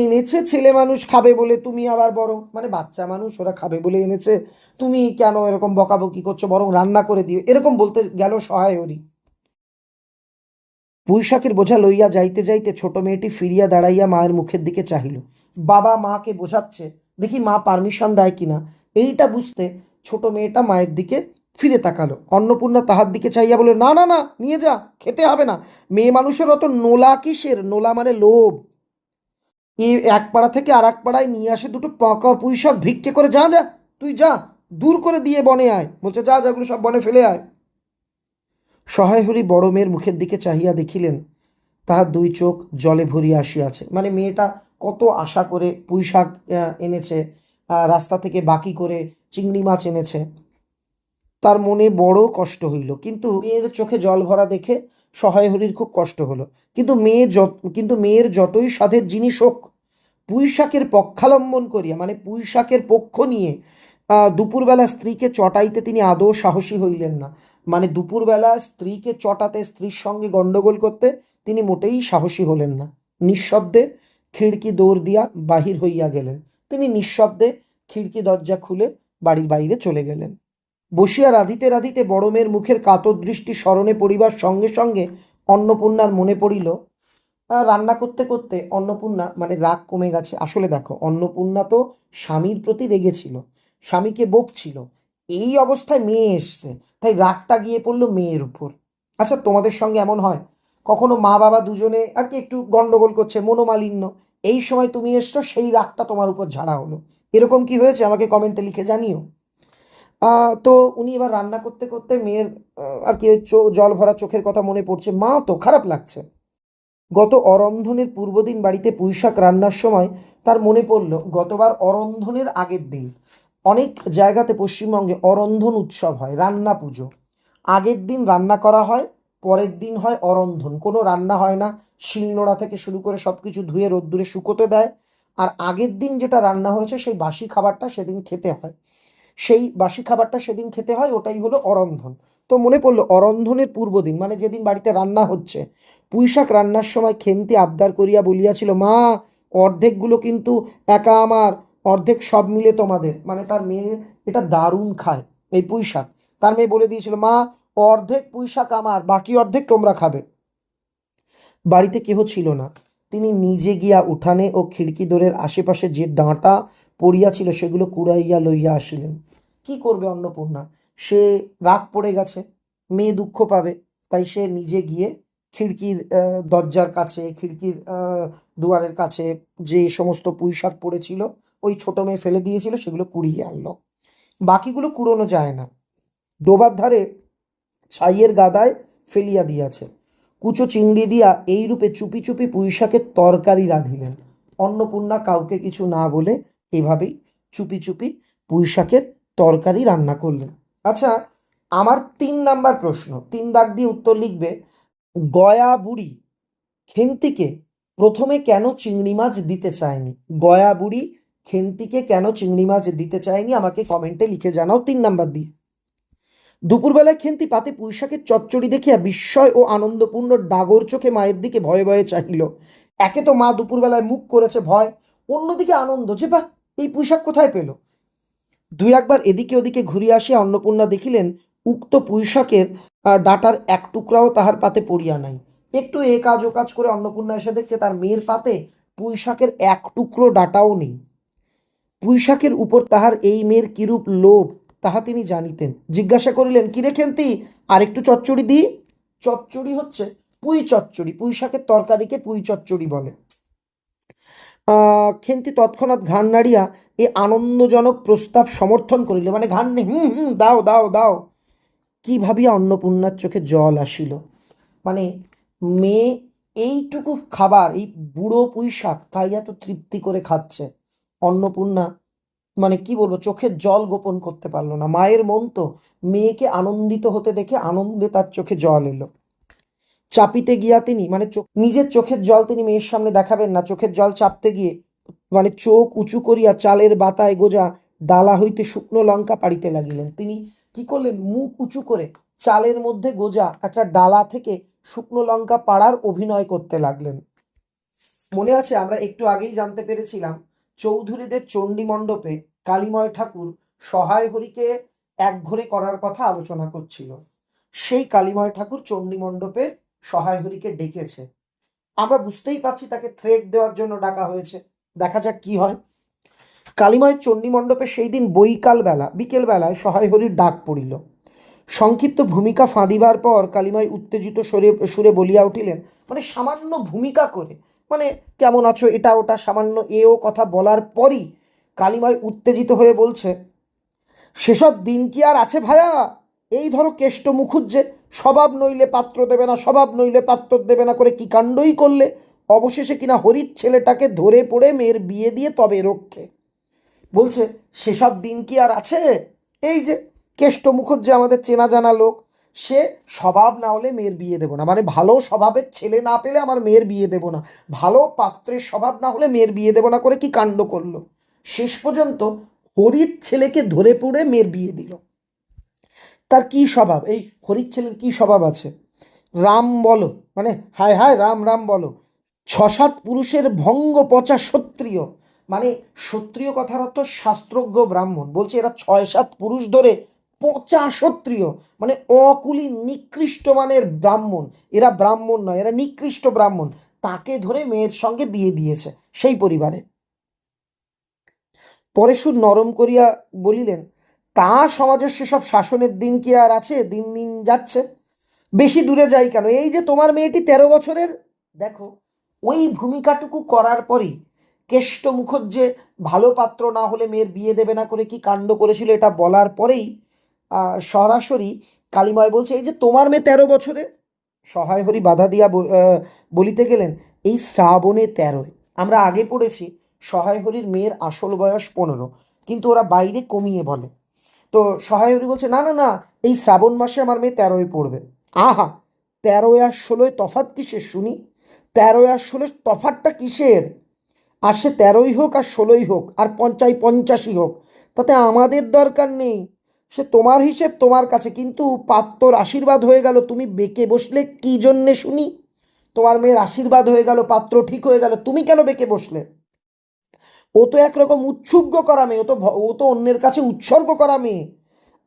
এনেছে ছেলে মানুষ খাবে বলে, তুমি আবার বরং, মানে বাচ্চা মানুষ ওরা খাবে বলে এনেছে, তুমি কেন এরকম বকাবকি করছো, বরং রান্না করে দিও, এরকম বলতে গেল সহায় হরি। পুঁইশাকের বোঝা লইয়া যাইতে যাইতে ছোট মেয়েটি ফিরিয়া দাঁড়াইয়া মায়ের মুখের দিকে চাহিল। বাবা মাকে বোঝাচ্ছে, দেখি মা পারমিশন দেয় কিনা। এইটা বুঝতে ছোট মেয়েটা মায়ের দিকে ফিরে তাকালো। অন্নপূর্ণা তাহার দিকে চাইয়া বলে, না না না, নিয়ে যা, খেতে হবে না। মেয়ে মানুষের অত নোলা কিসের? নোলা মানে লোভ। এ এক পাড়া থেকে আর এক পাড়ায় নিয়ে আসে দুটো পাকা পুঁইশাক ভিক্ষে করে, যা যা, তুই যা, দূর করে দিয়ে বনে আয়। বলছে যা, যাগুলো সব বনে ফেলে আয়। সহায় হরি বড় মেয়ের মুখের দিকে চাহিয়া দেখিলেন তাহার 2 চোখ জলে ভরিয়া আসিয়াছে। মানে মেয়েটা কত আশা করে পুঁই শাক এনেছে, রাস্তা থেকে বাকি করে চিংড়ি মাছ এনেছে, তার মনে বড় কষ্ট হইল। কিন্তু মেয়ের চোখে জল ভরা দেখে সহায় হরির খুব কষ্ট হলো। কিন্তু মেয়ের যতই সাধের জিনিস হোক, পুঁই শাকের পক্ষালম্বন করিয়া, মানে পুঁই শাকের পক্ষ নিয়ে দুপুরবেলা স্ত্রীকে চটাইতে তিনি আদৌ সাহসী হইলেন না। মানে দুপুরবেলা স্ত্রীকে চটাতে, স্ত্রীর সঙ্গে গণ্ডগোল করতে তিনি মোটেই সাহসী হলেন না। নিঃশব্দে খিড়কি দৌড় দিয়া বাহির হইয়া গেলেন। তিনি নিঃশব্দে খিড়কি দরজা খুলে বাড়ির বাইরে চলে গেলেন। বসিয়া রাঁধিতে রাঁধিতে বড় মেয়ের মুখের কাতর দৃষ্টি স্মরণে পড়িবার সঙ্গে সঙ্গে অন্নপূর্ণার মনে পড়িল, রান্না করতে করতে অন্নপূর্ণা, মানে রাগ কমে গেছে। আসলে দেখো, অন্নপূর্ণা তো স্বামীর প্রতি রেগেছিল, স্বামীকে বকছিল, এই অবস্থায় মেয়ে এসছে, তাই রাগটা গিয়ে পড়লো মেয়ের উপর। আচ্ছা, তোমাদের সঙ্গে এমন হয় কখনো মা বাবা দুজনে আর কি একটু গন্ডগোল করছে, মনোমালিন্য, এই সময় তুমি এসছো, সেই রাগটা তোমার উপর ঝাড়া হলো, এরকম কি হয়েছে আমাকে কমেন্টে লিখে জানিও। তো উনি এবার রান্না করতে করতে মেয়ের আর কি ওই জল ভরা চোখের কথা মনে পড়ছে। মা তো খারাপ লাগছে। গত অরন্ধনের পূর্বদিন বাড়িতে পুঁইশাক রান্নার সময় তার মনে পড়ল গতবার অরন্ধনের আগের দিন অনেক জায়গাতে পশ্চিমবঙ্গে অরন্ধন উৎসব হয়, রান্না পুজো। আগের দিন রান্না করা হয়, পরের দিন হয় অরন্ধন, কোনো রান্না হয় না, শিলনোড়া থেকে শুরু করে সব কিছু ধুয়ে রোদ্দুরে শুকোতে দেয়। আর আগের দিন যেটা রান্না হয়েছে সেই বাসি খাবারটা সেদিন খেতে হয়, সেই বাসি খাবারটা সেদিন খেতে হয়, ওটাই হলো অরন্ধন। তো মনে পড়লো অরন্ধনের পূর্বদিন, মানে যেদিন বাড়িতে রান্না হচ্ছে, পুঁইশাক রান্নার সময় খেন্তি আবদার করিয়া বলিয়াছিল, মা অর্ধেকগুলো কিন্তু একা আমার, অর্ধেক সব মিলে তোমাদের। মানে তার মেয়ে এটা দারুণ খায় এই পুঁইশাক। তার মেয়ে বলে দিয়েছিল, মা অর্ধেক পুঁইশাক আমার, বাকি অর্ধেক তোমরা খাবে। বাড়িতে কেহ ছিল না। তিনি নিজে গিয়া উঠানে ও খিড়কি দোরের আশেপাশে যে ডাঁটা পড়িয়াছিল সেগুলো কুড়াইয়া লইয়া আসিলেন। কি করবে অন্নপূর্ণা? সে রাগ পড়ে গেছে, মেয়ে দুঃখ পাবে, তাই সে নিজে গিয়ে খিড়কির দরজার কাছে, খিড়কির দুয়ারের কাছে যে সমস্ত পুঁইশাক পড়েছিল, ওই ছোট মেয়ে ফেলে দিয়েছিল, সেগুলো কুড়িয়ে আনলো। বাকিগুলো কুড়োনো যায় না, ডোবার ধারে ছাইয়ের গাদায় ফেলিয়া দিয়াছে। কুচো চিংড়ি দিয়া এইরূপে চুপি চুপি পুঁইশাকের তরকারি রাঁধিলেন। অন্নপূর্ণা কাউকে কিছু না বলে এভাবেই চুপি চুপি পুঁইশাকের তরকারি রান্না করলেন। আচ্ছা, আমার 3 নাম্বার প্রশ্ন, 3 দাগ দিয়ে উত্তর লিখবে। গয়া বুড়ি খেন্তিকে প্রথমে কেন চিংড়ি মাছ দিতে চায়নি? গয়া বুড়ি খেন্তিকে কেন চিংড়ি মাছ দিতে চায়নি আমাকে কমেন্টে লিখে জানাও 3 নাম্বার দিয়ে। দুপুরবেলায় খেন্তি পাতে পুঁইশাকের চচ্চড়ি দেখিয়া বিস্ময় ও আনন্দপূর্ণ ডাগর চোখে মায়ের দিকে ভয়ে ভয়ে চাহিল। একে তো মা দুপুরবেলায় মুখ করেছে ভয়, অন্যদিকে আনন্দ যে বাহ, এই পুঁইশাক কোথায় পেল। 2 একবার এদিকে ওদিকে ঘুরিয়া আসিয়া অন্নপূর্ণা দেখিলেন উক্ত পুঁইশাকের ডাঁটার এক টুকরাও তাহার পাতে পড়িয়া নাই। একটু এ কাজ ও কাজ করে অন্নপূর্ণা এসে দেখছে তার মেয়ের পাতে পুঁইশাকের এক টুকরো ডাঁটাও নেই। পুঁইশাকের উপর তাহার এই মেয়ের কিরূপ লোভ তাহা তিনি জানিতেন। জিজ্ঞাসা করিলেন, কিরে খেন্তি, আর একটু চচ্চড়ি দি? চচ্চড়ি হচ্ছে পুঁই চচ্চড়ি, পুঁই শাকের তরকারিকে পুঁই চচ্চড়ি বলে। খেন্তি তৎক্ষণাৎ ঘাড় নাড়িয়া এ আনন্দজনক প্রস্তাব সমর্থন করিল, মানে ঘাড় নে, হুম হুম, দাও দাও দাও। কি ভাবিয়া অন্নপূর্ণার চোখে জল আসিল। মানে মেয়ে এইটুকু খাবার, এই বুড়ো পুঁই শাক তাই এত তৃপ্তি করে খাচ্ছে, অন্নপূর্ণা মানে কি বলবো, চোখের জল গোপন করতে পারলো না। মায়ের মন তো মেয়েকে আনন্দিত হতে দেখে আনন্দে তার চোখে জল এলো। চাপিতে গিয়া তিনি মানে নিজের চোখের জল তিনি মেয়ের সামনে দেখাবেন না, চোখের জল চাপতে গিয়ে মানে চোখ উঁচু করিয়া চালের বাতায় গোজা ডালা হইতে শুকনো লঙ্কা পাড়িতে লাগিলেন। তিনি কি করলেন, মুখ উঁচু করে চালের মধ্যে গোজা একটা ডালা থেকে শুকনো লঙ্কা পাড়ার অভিনয় করতে লাগলেন। মনে আছে আমরা একটু আগেই জানতে পেরেছিলাম চৌধুরীদের চণ্ডী মণ্ডপে কালীময় ঠাকুর সহায় হরিকে একঘরে করার কথা আলোচনা করছিল। সেই কালীময় ঠাকুর চণ্ডী মণ্ডপে সহায় হরিকে ডেকেছে। আমরা বুঝতেই পারছি তাকে থ্রেট দেওয়ার জন্য ডাকা হয়েছে। দেখা যাক কি হয়। কালীময় চণ্ডী মণ্ডপে সেই দিন বিকেল বেলায় সহায় হরির ডাক পড়িল। সংক্ষিপ্ত ভূমিকা ফাঁদিবার পর কালীময় উত্তেজিত সুরে বলিয়া উঠিলেন, মানে সামান্য ভূমিকা করে, মানে কেমন আছো এটা ওটা সামান্য এও কথা বলার পরই কালীময় উত্তেজিত হয়ে বলছে, সেসব দিন কি আর আছে ভায়া? এই ধরো কেষ্ট মুখুজ্জে, স্বভাব নইলে পাত্র দেবে না, স্বভাব নইলে পাত্র দেবে না করে কি কাণ্ডই করলে, অবশেষে কিনা হরির ছেলেটাকে ধরে পড়ে মেয়ের বিয়ে দিয়ে তবে রক্ষে। বলছে সেসব দিন কি আর আছে? এই যে কেষ্ট মুখুজ্জে আমাদের চেনা জানা লোক, সে স্বভাব না হলে মেয়ের বিয়ে দেবো না, মানে ভালো স্বভাবের ছেলে না পেলে আমার মেয়ের বিয়ে দেবো না, ভালো পাত্রের স্বভাব না হলে মেয়ের বিয়ে দেবো না করে কি কাণ্ড করলো। শেষ পর্যন্ত হরির ছেলেকে ধরে পড়ে মেয়ের বিয়ে দিল। তার কি স্বভাব, এই হরির ছেলের কি স্বভাব আছে? রাম বলো, মানে হায় হায় রাম রাম বলো। 6-7 পুরুষের ভঙ্গ পচা ক্ষত্রিয়, মানে ক্ষত্রিয় কথার অর্থ শাস্ত্রজ্ঞ ব্রাহ্মণ। বলছে এরা 6-7 পুরুষ ধরে পচা ক্ষত্রিয়, মানে অকুলি নিকৃষ্ট মানের ব্রাহ্মণ, এরা ব্রাহ্মণ নয়, এরা নিকৃষ্ট ব্রাহ্মণ, তাকে ধরে মেয়ের সঙ্গে বিয়ে দিয়েছে সেই পরিবারে। পরে সুর নরম করিয়া বলিলেন, তা সমাজের সেসব শাসনের দিন কি আর আছে? দিন দিন যাচ্ছে, বেশি দূরে যাই কেন, এই যে তোমার মেয়েটি 13 বছরের। দেখো ওই ভূমিকাটুকু করার পরই কেষ্ট মুখর্জে ভালো পাত্র না হলে মেয়ের বিয়ে দেবে না করে কি কাণ্ড করেছিল, এটা বলার পরেই সরাসরি কালীময় বলছে, এই যে তোমার মেয়ে 13 বছরে। সহায় হরি বাধা দিয়া বলিতে গেলেন, এই শ্রাবণে 13। আমরা আগে পড়েছি সহায় হরির মেয়ের আসল বয়স 15, কিন্তু ওরা বাইরে কমিয়ে বলে। তো সহায় হরি বলছে, না না না, এই শ্রাবণ মাসে আমার মেয়ে 13 পড়বে। আহা, 13 আর 16 তফাৎ কিসের শুনি? 13 আর 16 তফাৎটা কিসের? আর সে 13 হোক আর 16 হোক আর 85 হোক, তাতে আমাদের দরকার নেই। সে তোমার হিসেব তোমার কাছে, কিন্তু পাত্রর আশীর্বাদ হয়ে গেল, তুমি বেঁকে বসলে কি জন্যে শুনি? তোমার মেয়ের আশীর্বাদ হয়ে গেল, পাত্র ঠিক হয়ে গেল, তুমি কেন বেঁকে বসলে? ও তো একরকম উৎসর্গ করা মেয়ে, ও তো অন্যের কাছে উৎসর্গ করা মেয়ে।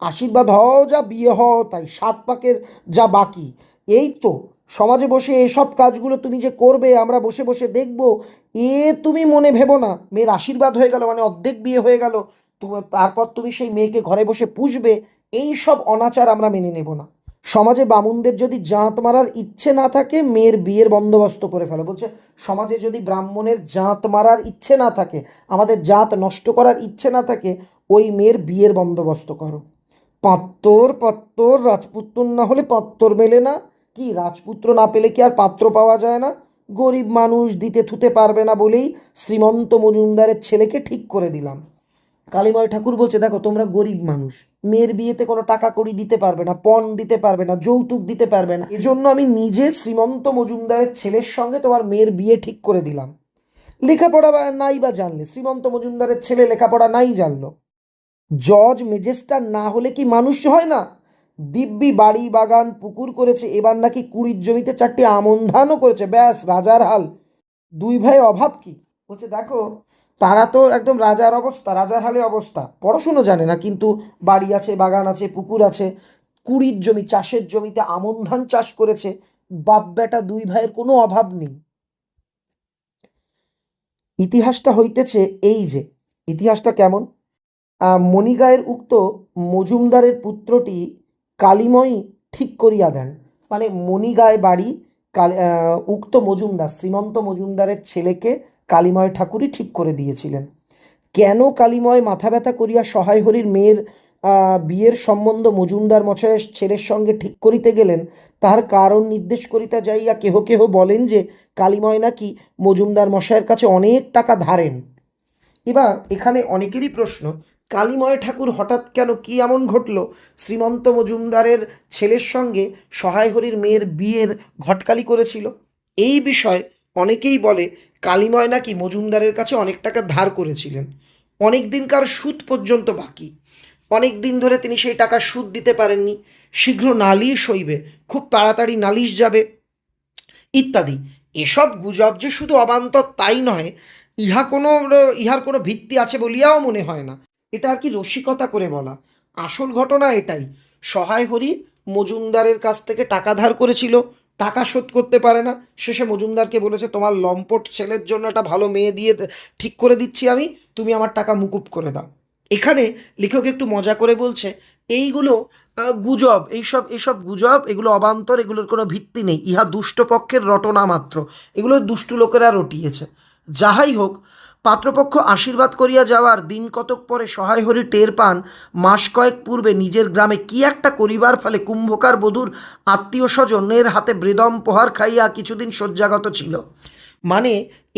আশীর্বাদ হও যা, বিয়ে হও তাই, 7 পাকের যা বাকি। এই তো সমাজে বসে এসব কাজগুলো তুমি যে করবে, আমরা বসে বসে দেখব, এ তুমি মনে ভেবো না। মেয়ের আশীর্বাদ হয়ে গেল মানে অর্ধেক বিয়ে হয়ে গেল, তারপর তুমি সেই মেয়েকে ঘরে বসে পুষবে, এই সব অনাচার আমরা মেনে নেব না। সমাজে বামুনদের যদি জাঁত মারার ইচ্ছে না থাকে, মেয়ের বিয়ের বন্দোবস্ত করে ফেলো। বলছে সমাজে যদি ব্রাহ্মণের জাঁত মারার ইচ্ছে না থাকে, আমাদের জাত নষ্ট করার ইচ্ছে না থাকে, ওই মেয়ের বিয়ের বন্দোবস্ত করো। পাত্তর রাজপুত্র না হলে পাত্তর মেলে না। কি রাজপুত্র না পেলে কি আর পাত্র পাওয়া যায় না? গরিব মানুষ দিতে থুতে পারবে না বলেই শ্রীমন্ত মজুমদারের ছেলেকে ঠিক করে দিলাম। কালীময় ঠাকুর বলছে, দেখো তোমরা গরিব মানুষ, মেয়ের বিয়েতে কোনো টাকা কড়ি দিতে পারবে না, পণ দিতে পারবে না, যৌতুক দিতে পারবে না, এজন্য আমি নিজে শ্রীমন্ত মজুমদারের ছেলের সঙ্গে তোমার মেয়ের বিয়ে ঠিক করে দিলাম। লেখাপড়া নাই বা জানলে, শ্রীমন্ত মজুমদারের ছেলে লেখাপড়া নাই জানলো, জজ ম্যাজিস্ট্রেট না হলে কি মানুষ হয় না? দিব্যি বাড়ি বাগান পুকুর করেছে, এবার নাকি 20 জমিতে 4টি আমন ধানও করেছে, ব্যাস রাজার হাল। দুই ভাই অভাব কি? বলছে দেখো তারা তো একদম রাজার অবস্থা, রাজার হালে অবস্থা, পড়াশুনো জানে না কিন্তু বাড়ি আছে, বাগান আছে, পুকুর আছে, 20 জমি চাষের জমিতে আমন ধান চাষ করেছে। বাপ বেটা দুই ভাইয়ের কোনো অভাব নেই। ইতিহাসটা হইতেছে এই যে, ইতিহাসটা কেমন? মণিগায়ের উক্ত মজুমদারের পুত্রটি কালীময়ী ঠিক করিয়া দেন। মানে মণিগায় বাড়ি উক্ত মজুমদার শ্রীমন্ত মজুমদারের ছেলেকে কালীময় ঠাকুরই ঠিক করে দিয়েছিলেন। কেন কালীময় মাথা ব্যথা করিয়া সহায় হরির মেয়ের বিয়ের সম্বন্ধ মজুমদার মশায়ের ছেলের সঙ্গে ঠিক করিতে গেলেন, তাহার কারণ নির্দেশ করিতে যাইয়া কেহ কেহ বলেন যে কালীময় নাকি মজুমদার মশায়ের কাছে অনেক টাকা ধারেন। এবার এখানে অনেকেরই প্রশ্ন, কালীময় ঠাকুর হঠাৎ কেন, কি এমন ঘটল শ্রীমন্ত মজুমদারের ছেলের সঙ্গে সহায় হরির মেয়ের বিয়ের ঘটকালি করেছিল? এই বিষয়ে অনেকেই বলে কালীময় নাকি মজুমদারের কাছে অনেক টাকা ধার করেছিলেন, অনেক দিনকার সুদ পর্যন্ত বাকি, অনেক দিন ধরে তিনি সেই টাকা সুদ দিতে পারেননি, শীঘ্র নালিশ হইবে, খুব তাড়াতাড়ি নালিশ যাবে ইত্যাদি। এসব গুজব যে শুধু অবান্তর তাই নয়, ইহার কোনো ভিত্তি আছে বলিয়াও মনে হয় না। এটা আর কি রসিকতা করে বলা। আসল ঘটনা এটাই, সহায় হরি মজুমদারের কাছ থেকে টাকা ধার করেছিল, টাকা শোধ করতে পারে না, শেষে মজুমদারকে বলেছে তোমার লম্পট ছেলের জন্য একটা ভালো মেয়ে দিয়ে ঠিক করে দিচ্ছি আমি, তুমি আমার টাকা মুকুব করে দাও। এখানে লেখক একটু মজা করে বলছে এইগুলো গুজব, এইসব গুজব, এগুলো অবান্তর, এগুলোর কোনো ভিত্তি নেই, ইহা দুষ্ট পক্ষের রটনা মাত্র, এগুলো দুষ্টু লোকেরা রটিয়েছে। যাহাই হোক, পাত্রপক্ষ আশীর্বাদ করিয়া যাওয়ার দিন কতক পরে সহায় হরি টের পান মাস কয়েক পূর্বে নিজের গ্রামে কি একটা করিবার ফলে কুম্ভকার বধূর আত্মীয় স্বজনের হাতে বেদম প্রহার খাইয়া কিছুদিন শয্যাগত ছিল। মানে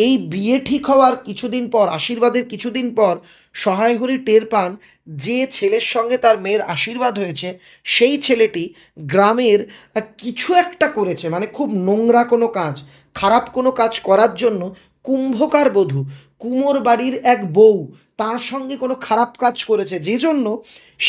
এই বিয়ে ঠিক হওয়ার কিছুদিন পর, আশীর্বাদের কিছুদিন পর সহায় হরি টের পান যে ছেলের সঙ্গে তার মেয়ের আশীর্বাদ হয়েছে সেই ছেলেটি গ্রামের কিছু একটা করেছে, মানে খুব নোংরা কোনো কাজ, খারাপ কোনো কাজ করার জন্য কুম্ভকার বধূ, কুমোর বাড়ির এক বউ, তার সঙ্গে কোনো খারাপ কাজ করেছে, যে জন্য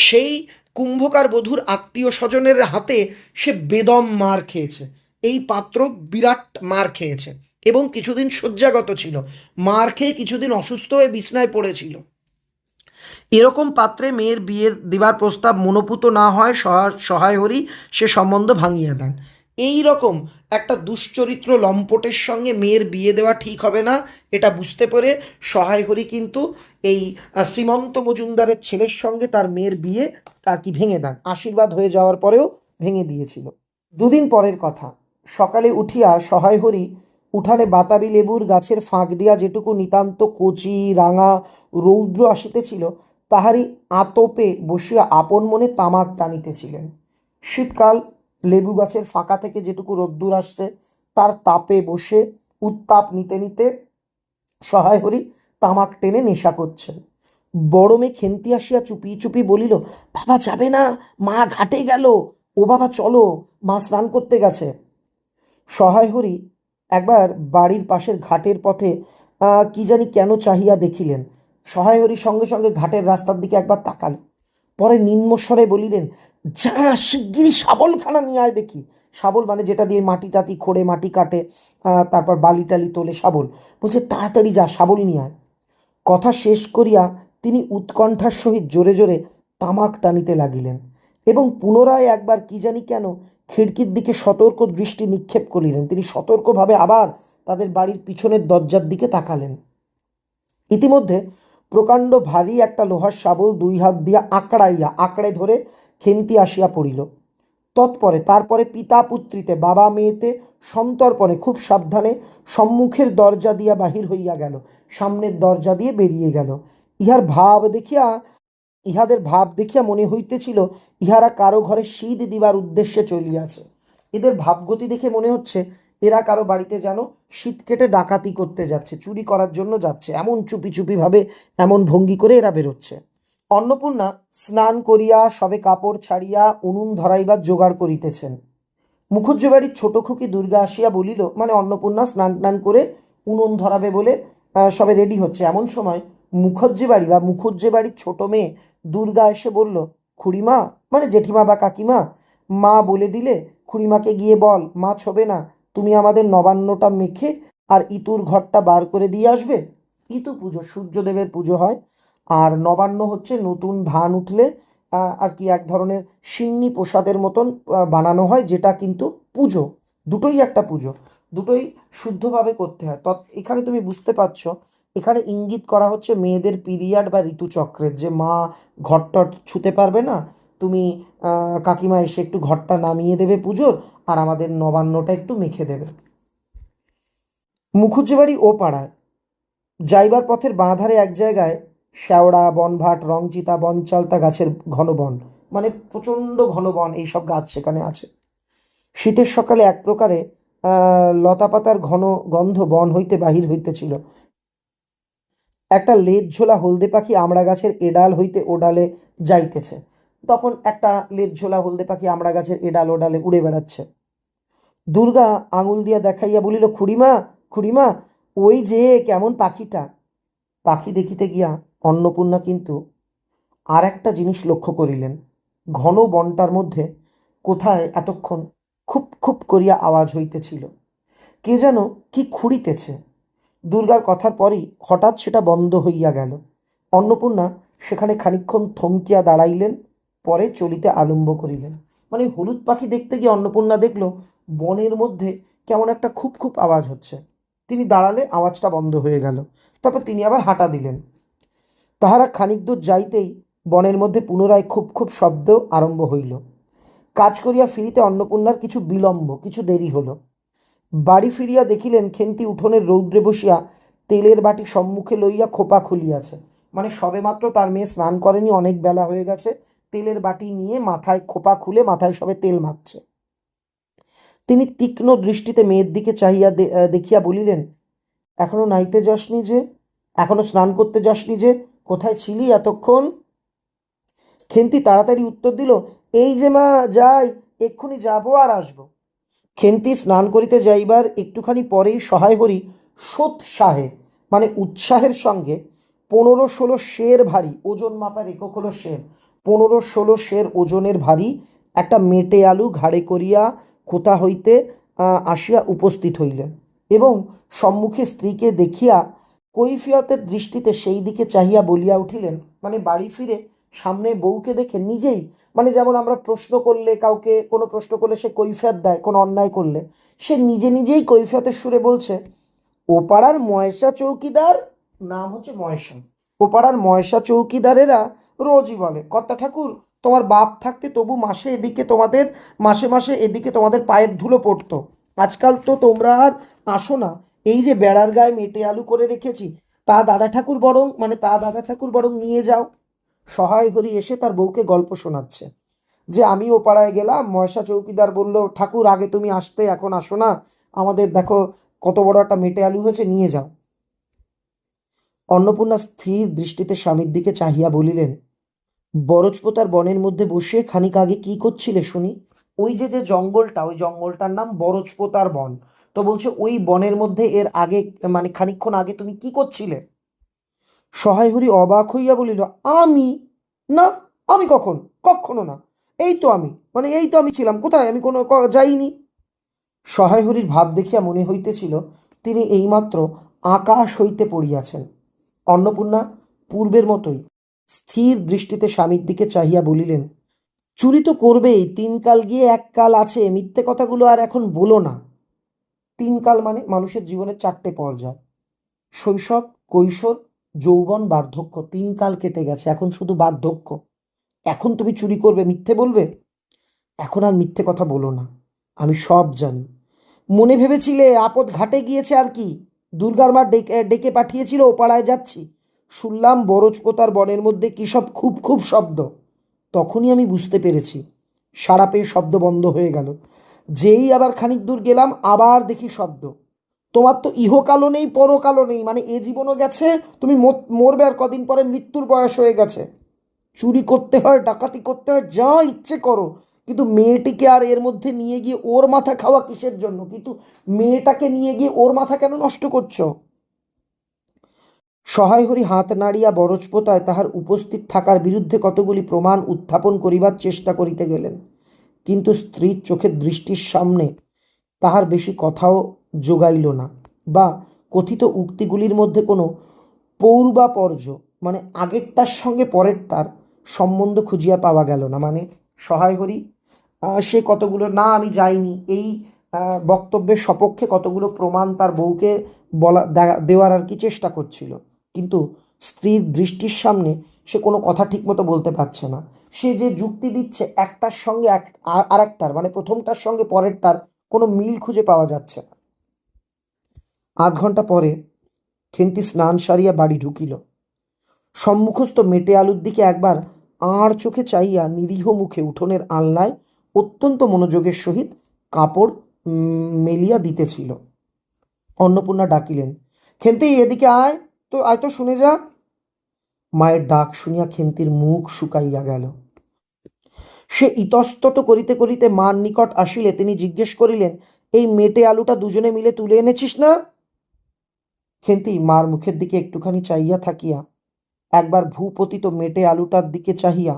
সেই কুম্ভকার বধূর আত্মীয় স্বজনের হাতে সে বেদম মার খেয়েছে। এই পাত্র বিরাট মার খেয়েছে এবং কিছুদিন শয্যাগত ছিল, মার খেয়ে কিছুদিন অসুস্থ হয়ে বিছনায় পড়েছিল। এরকম পাত্রে মেয়ের বিয়ের দিবার প্রস্তাব মনোপুত না হয় সহায় হরি সে সম্বন্ধ ভাঙিয়া দেন। এই রকম একটা দুশ্চরিত্র লম্পটের সঙ্গে মেয়ের বিয়ে দেওয়া ঠিক হবে না, এটা বুঝতে পেরে সহায় হরি কিন্তু এই শ্রীমন্ত মজুমদারের ছেলের সঙ্গে তার মেয়ের বিয়ে আর কি ভেঙে দেন, আশীর্বাদ হয়ে যাওয়ার পরেও ভেঙে দিয়েছিল। দুদিন পরের কথা, সকালে উঠিয়া সহায় হরি উঠানে বাতাবি লেবুর গাছের ফাঁক দিয়া যেটুকু নিতান্ত কচি রাঙা রৌদ্র আসিতেছিল তাহারই আতপে বসিয়া আপন মনে তামাক টানিতেছিলেন। শীতকাল, লেবু গাছের ফাঁকা থেকে যেটুকু রোদ্দুর আসছে তার তাপে বসে উত্তাপ নিতে নিতে সহায় হরি তামাক টেনে নেশা করছেন। বড় মেয়ে খেন্তি আসিয়া চুপি চুপি বলিল, বাবা যাবে না, মা ঘাটে গেল। ও বাবা চলো, মা স্নান করতে গেছে। সহায় হরি একবার বাড়ির পাশের ঘাটের পথে কি জানি কেন চাহিয়া দেখিলেন। সহায় হরি সঙ্গে সঙ্গে ঘাটের রাস্তার দিকে একবার তাকাল, পরে নিম্নস্বরে বলিলেন, যা শিগগিরই শাবলখানা নিয়ে আয় দেখি। শাবল মানে যেটা দিয়ে মাটি টাটি খোঁড়ে, মাটি কাটে, তারপর বালি টালি তোলে, শাবল। বলছে তাড়াতাড়ি যা, শাবল নিয়ে আয়। কথা শেষ করিয়া তিনি উৎকণ্ঠার সহিত জোরে জোরে তামাক টানিতে লাগিলেন এবং পুনরায় একবার কি জানি কেন খিড়কির দিকে সতর্ক দৃষ্টি নিক্ষেপ করিলেন। তিনি সতর্কভাবে আবার তাদের বাড়ির পিছনের দরজার দিকে তাকালেন। ইতিমধ্যে প্রকাণ্ড ভারী একটা লোহার শাবল দুই হাত দিয়া আঁকড়ে ধরে খেন্তি আসিয়া পড়িল। তারপরে পিতা পুত্রিতে, বাবা মেয়েতে সন্তর্পণে খুব সাবধানে সম্মুখের দরজা দিয়া বাহির হইয়া গেল, সামনের দরজা দিয়ে বেরিয়ে গেল। ইহাদের ভাব দেখিয়া মনে হইতেছিল ইহারা কারো ঘরে শীত দিবার উদ্দেশ্যে চলিয়াছে। এদের ভাবগতি দেখে মনে হচ্ছে এরা কারো বাড়িতে যেন শীত কেটে ডাকাতি করতে যাচ্ছে, চুরি করার জন্য যাচ্ছে, এমন চুপি চুপি ভাবে, এমন ভঙ্গি করে এরা বেরোচ্ছে। অন্নপূর্ণা স্নান করিয়া সবে কাপড় ছাড়িয়া উনুন ধরাইবার জোগাড় করিতেছেন। মুখুজ্জে বাড়ির ছোট খুকি দুর্গা আসিয়া বলিল, মানে অন্নপূর্ণা স্নান টান করে উনুন ধরাবে বলে সবে রেডি হচ্ছে, এমন সময় মুখুজ্জে বাড়ির ছোট মেয়ে দুর্গা এসে বলল, খুড়িমা, মানে জেঠিমা বা কাকিমা, মা বলে দিলে খুড়িমাকে গিয়ে বল মা ছোবে না, তুমি আমাদের নবান্নটা মেখে আর ইতুর ঘরটা বার করে দিয়ে আসবে। ইতু পুজো, সূর্যদেবের পুজো হয়, আর নবান্ন হচ্ছে নতুন ধান উঠলে আর কি এক ধরনের সিন্নি প্রসাদের মতন বানানো হয়, যেটা কিন্তু পুজো, দুটোই একটা পুজো, দুটোই শুদ্ধভাবে করতে হয়। এখানে তুমি বুঝতে পারছো, এখানে ইঙ্গিত করা হচ্ছে মেয়েদের পিরিয়ড বা ঋতুচক্রের, যে মা ঘর টর ছুতে পারবে না, তুমি কাকিমা এসে একটু ঘরটা নামিয়ে দেবে পুজোর, আর আমাদের নবান্নটা একটু মেখে দেবে। মুখুজ্জে বাড়ি ও পাড়ায় যাইবার পথের বাঁ ধারে এক জায়গায় শ্যাওড়া, বনভাট, রংচিতা, বনচালতা গাছের ঘন বন, মানে প্রচণ্ড ঘন বন, এইসব গাছ সেখানে আছে। শীতের সকালে এক প্রকারে লতাপাতার ঘন গন্ধ বন হইতে বাহির হইতেছিল। একটা লেজ ঝোলা হলদে পাখি আমড়া গাছের এডাল হইতে ওডালে যাইতেছে। তখন একটা লেজ ঝোলা হলদে পাখি আমড়া গাছের এডাল ওডালে উড়ে বেড়াচ্ছে। দুর্গা আঙুল দিয়া দেখাইয়া বলিল, খুড়িমা, খুড়িমা, ওই যে কেমন পাখিটা। পাখি দেখিতে গিয়া অন্নপূর্ণা কিন্তু আর একটা জিনিস লক্ষ্য করিলেন। ঘন বনটার মধ্যে কোথায় এতক্ষণ খুব খুব করিয়া আওয়াজ হইতেছিল, কে যেন কি খুঁড়িতেছে। দুর্গার কথার পরই হঠাৎ সেটা বন্ধ হইয়া গেল। অন্নপূর্ণা সেখানে খানিকক্ষণ থমকিয়া দাঁড়াইলেন, পরে চলিতে আরম্ভ করিলেন। মানে হলুদ পাখি দেখতে গিয়ে অন্নপূর্ণা দেখল বনের মধ্যে কেমন একটা খুব খুব আওয়াজ হচ্ছে। তিনি দাঁড়ালে আওয়াজটা বন্ধ হয়ে গেল। তারপর তিনি আবার হাঁটা দিলেন। তাহারা খানিক দূর যাইতেই বনের মধ্যে পুনরায় খুব খুব শব্দ আরম্ভ হইল। কাজ করিয়া ফিরিতে অন্নপূর্ণার কিছু বিলম্ব, কিছু দেরি হলো। বাড়ি ফিরিয়া দেখিলেন খেন্তি উঠোনের রৌদ্রে বসিয়া তেলের বাটি সম্মুখে লইয়া খোপা খুলিয়াছে। মানে সবেমাত্র তার মেয়ে স্নান করেনি, অনেক বেলা হয়ে গেছে, তেলের বাটি নিয়ে মাথায় খোপা খুলে মাথায় সবে তেল মাখছে। তিনি তীক্ষ্ণ দৃষ্টিতে মেয়ের দিকে চাহিয়া দেখিয়া বলিলেন, এখনো নাইতে যাসনি যে, এখনো স্নান করতে যাসনি যে, কোথায় ছিলি এতক্ষণ? খেন্তি তাড়াতাড়ি উত্তর দিল, এই যে মা, যাই, এক্ষুনি যাবো আর আসবো। খেন্তি স্নান করিতে যাইবার একটুখানি পরেই সহায় হরি সোৎসাহে, মানে উৎসাহের সঙ্গে 15-16 সের ভারী, ওজন মাপার একক হলো সের, 15-16 সের ওজনের ভারী একটা মেটে আলু ঘাড়ে করিয়া কোথা হইতে আসিয়া উপস্থিত হইলেন, এবং সম্মুখে স্ত্রীকে দেখিয়া কৈফিয়তের দৃষ্টিতে সেই দিকে চাহিয়া বলিয়া উঠিলেন, মানে বাড়ি ফিরে সামনে বউকে দেখে নিজেই, মানে যেমন আমরা প্রশ্ন করলে, কাউকে কোনো প্রশ্ন করলে সে কৈফিয়ত দেয়, কোনো অন্যায় করলে সে নিজে নিজেই কৈফিয়তের সুরে বলছে, ও পাড়ার ময়সা চৌকিদার, নাম হচ্ছে ময়সা, ও পাড়ার ময়সা চৌকিদারেরা রোজই বলে, কর্তা ঠাকুর, তোমার বাপ থাকতে তবু মাসে এদিকে তোমাদের, মাসে মাসে এদিকে তোমাদের পায়ের ধুলো পড়তো, আজকাল তো তোমরা আর আসো না। এই যে বেড়ার গায়ে মেটে আলু করে রেখেছি, তা দাদা ঠাকুর বরং নিয়ে যাও। সহায় হরি এসে তার বউকে গল্প শোনাচ্ছে যে, আমি ও পাড়ায় গেলাম, ময়সা চৌকিদার বলল, ঠাকুর আগে তুমি আসতে, এখন আসো না, আমাদের দেখো কত বড় একটা মেটে আলু হয়েছে, নিয়ে যাও। অন্নপূর্ণা স্থির দৃষ্টিতে স্বামীর দিকে চাহিয়া বলিলেন, বরজপোতার বনের মধ্যে বসে খানিক আগে কি করছিলে শুনি? ওই যে যে জঙ্গলটা, ওই জঙ্গলটার নাম বরজপোতার বন। তো বলছে ওই বনের মধ্যে এর আগে, মানে খানিকক্ষণ আগে তুমি কি করছিলে? সহায় হরি অবাক হইয়া বলিল, আমি? না, আমি কখন? কখনো না। এই তো আমি, মানে এই তো আমি ছিলাম, কোথায়? আমি কোনো যাইনি। সহায় হরির ভাব দেখিয়া মনে হইতেছিল তিনি এইমাত্র আকাশ হইতে পড়িয়াছেন। অন্নপূর্ণা পূর্বের মতোই স্থির দৃষ্টিতে স্বামীর দিকে চাহিয়া বলিলেন, চুরি তো করবেই, 3 কাল গিয়ে 1 কাল আছে, মিথ্যে কথাগুলো আর এখন বলো না। 3 কাল মানে মানুষের জীবনের 4টে পর্যায়: শৈশব, কৈশোর, যৌবন, বার্ধক্য। 3 কাল কেটে গেছে, এখন শুধু বার্ধক্য। এখন তুমি চুরি করবে, মিথ্যে বলবে? এখন আর মিথ্যে কথা বলো না, আমি সব জানি। মনে ভেবেছিলে আপদ ঘাটে গিয়েছে আর কি, দুর্গার মা ডেকে ডেকে পাঠিয়েছিল ও পাড়ায় যাচ্ছি, শুনলাম বরজপোতার বনের মধ্যে কী সব খুব খুব শব্দ। তখনই আমি বুঝতে পেরেছি। সাড়া পেয়ে শব্দ বন্ধ হয়ে গেল। যেই আবার খানিক দূর গেলাম, আবার দেখি শব্দ। তোমার তো ইহকালও নেই, পরকালও নেই, মানে এ জীবনও গেছে, তুমি মরবে আর কদিন পরে, মৃত্যুর বয়স হয়ে গেছে। চুরি করতে হয়, ডাকাতি করতে হয়, যা ইচ্ছে করো, কিন্তু মেয়েটিকে আর এর মধ্যে নিয়ে গিয়ে ওর মাথা খাওয়া কিসের জন্য? কিন্তু মেয়েটাকে নিয়ে গিয়ে ওর মাথা কেন নষ্ট করছো? সহায় হরি হাত নাড়িয়া বরজপোতায় তাহার উপস্থিত থাকার বিরুদ্ধে কতগুলি প্রমাণ উত্থাপন করিবার চেষ্টা করিতে গেলেন, কিন্তু স্ত্রীর চোখের দৃষ্টির সামনে তাহার বেশি কথাও যোগাইল না, বা কথিত উক্তিগুলির মধ্যে কোনো পৌর্বাপর্য, মানে আগেরটার সঙ্গে পরেরটার সম্বন্ধ খুঁজিয়া পাওয়া গেল না। মানে সহায় হরি সে কতগুলো, না আমি যাইনি, এই বক্তব্যের সপক্ষে কতগুলো প্রমাণ তার বউকে দেওয়ার আর কি চেষ্টা করছিল, কিন্তু স্ত্রীর দৃষ্টির সামনে সে কোনো কথা ঠিকমতো বলতে পারছে না। সে যে যুক্তি দিচ্ছে একটার সঙ্গে আর একটার, মানে প্রথমটার সঙ্গে পরেরটার কোনো মিল খুঁজে পাওয়া যাচ্ছে না। আধ ঘন্টা পরে খেন্তি স্নান সারিয়া বাড়ি ঢুকিল। সম্মুখস্থ মেটে আলুর দিকে একবার আড় চোখে চাইয়া নিরীহ মুখে উঠোনের আলনায় অত্যন্ত মনোযোগের সহিত কাপড় মেলিয়া দিতেছিল। অন্নপূর্ণা ডাকিলেন, খেন্তি এদিকে আয় তো, আয় তো, শুনে যা। মায়ের ডাক শুনিয়া খেন্তির মুখ শুকাইয়া গেল। সে ইতস্তত করিতে করিতে মার নিকট আসিলে তিনি জিজ্ঞেস করিলেন, এই মেটে আলুটা দুজনে মিলে তুলে এনেছিস না? খেন্তি মার মুখের দিকে একটুখানি চাহিয়া থাকিয়া একবার ভূপতিত মেটে আলুটার দিকে চাহিয়া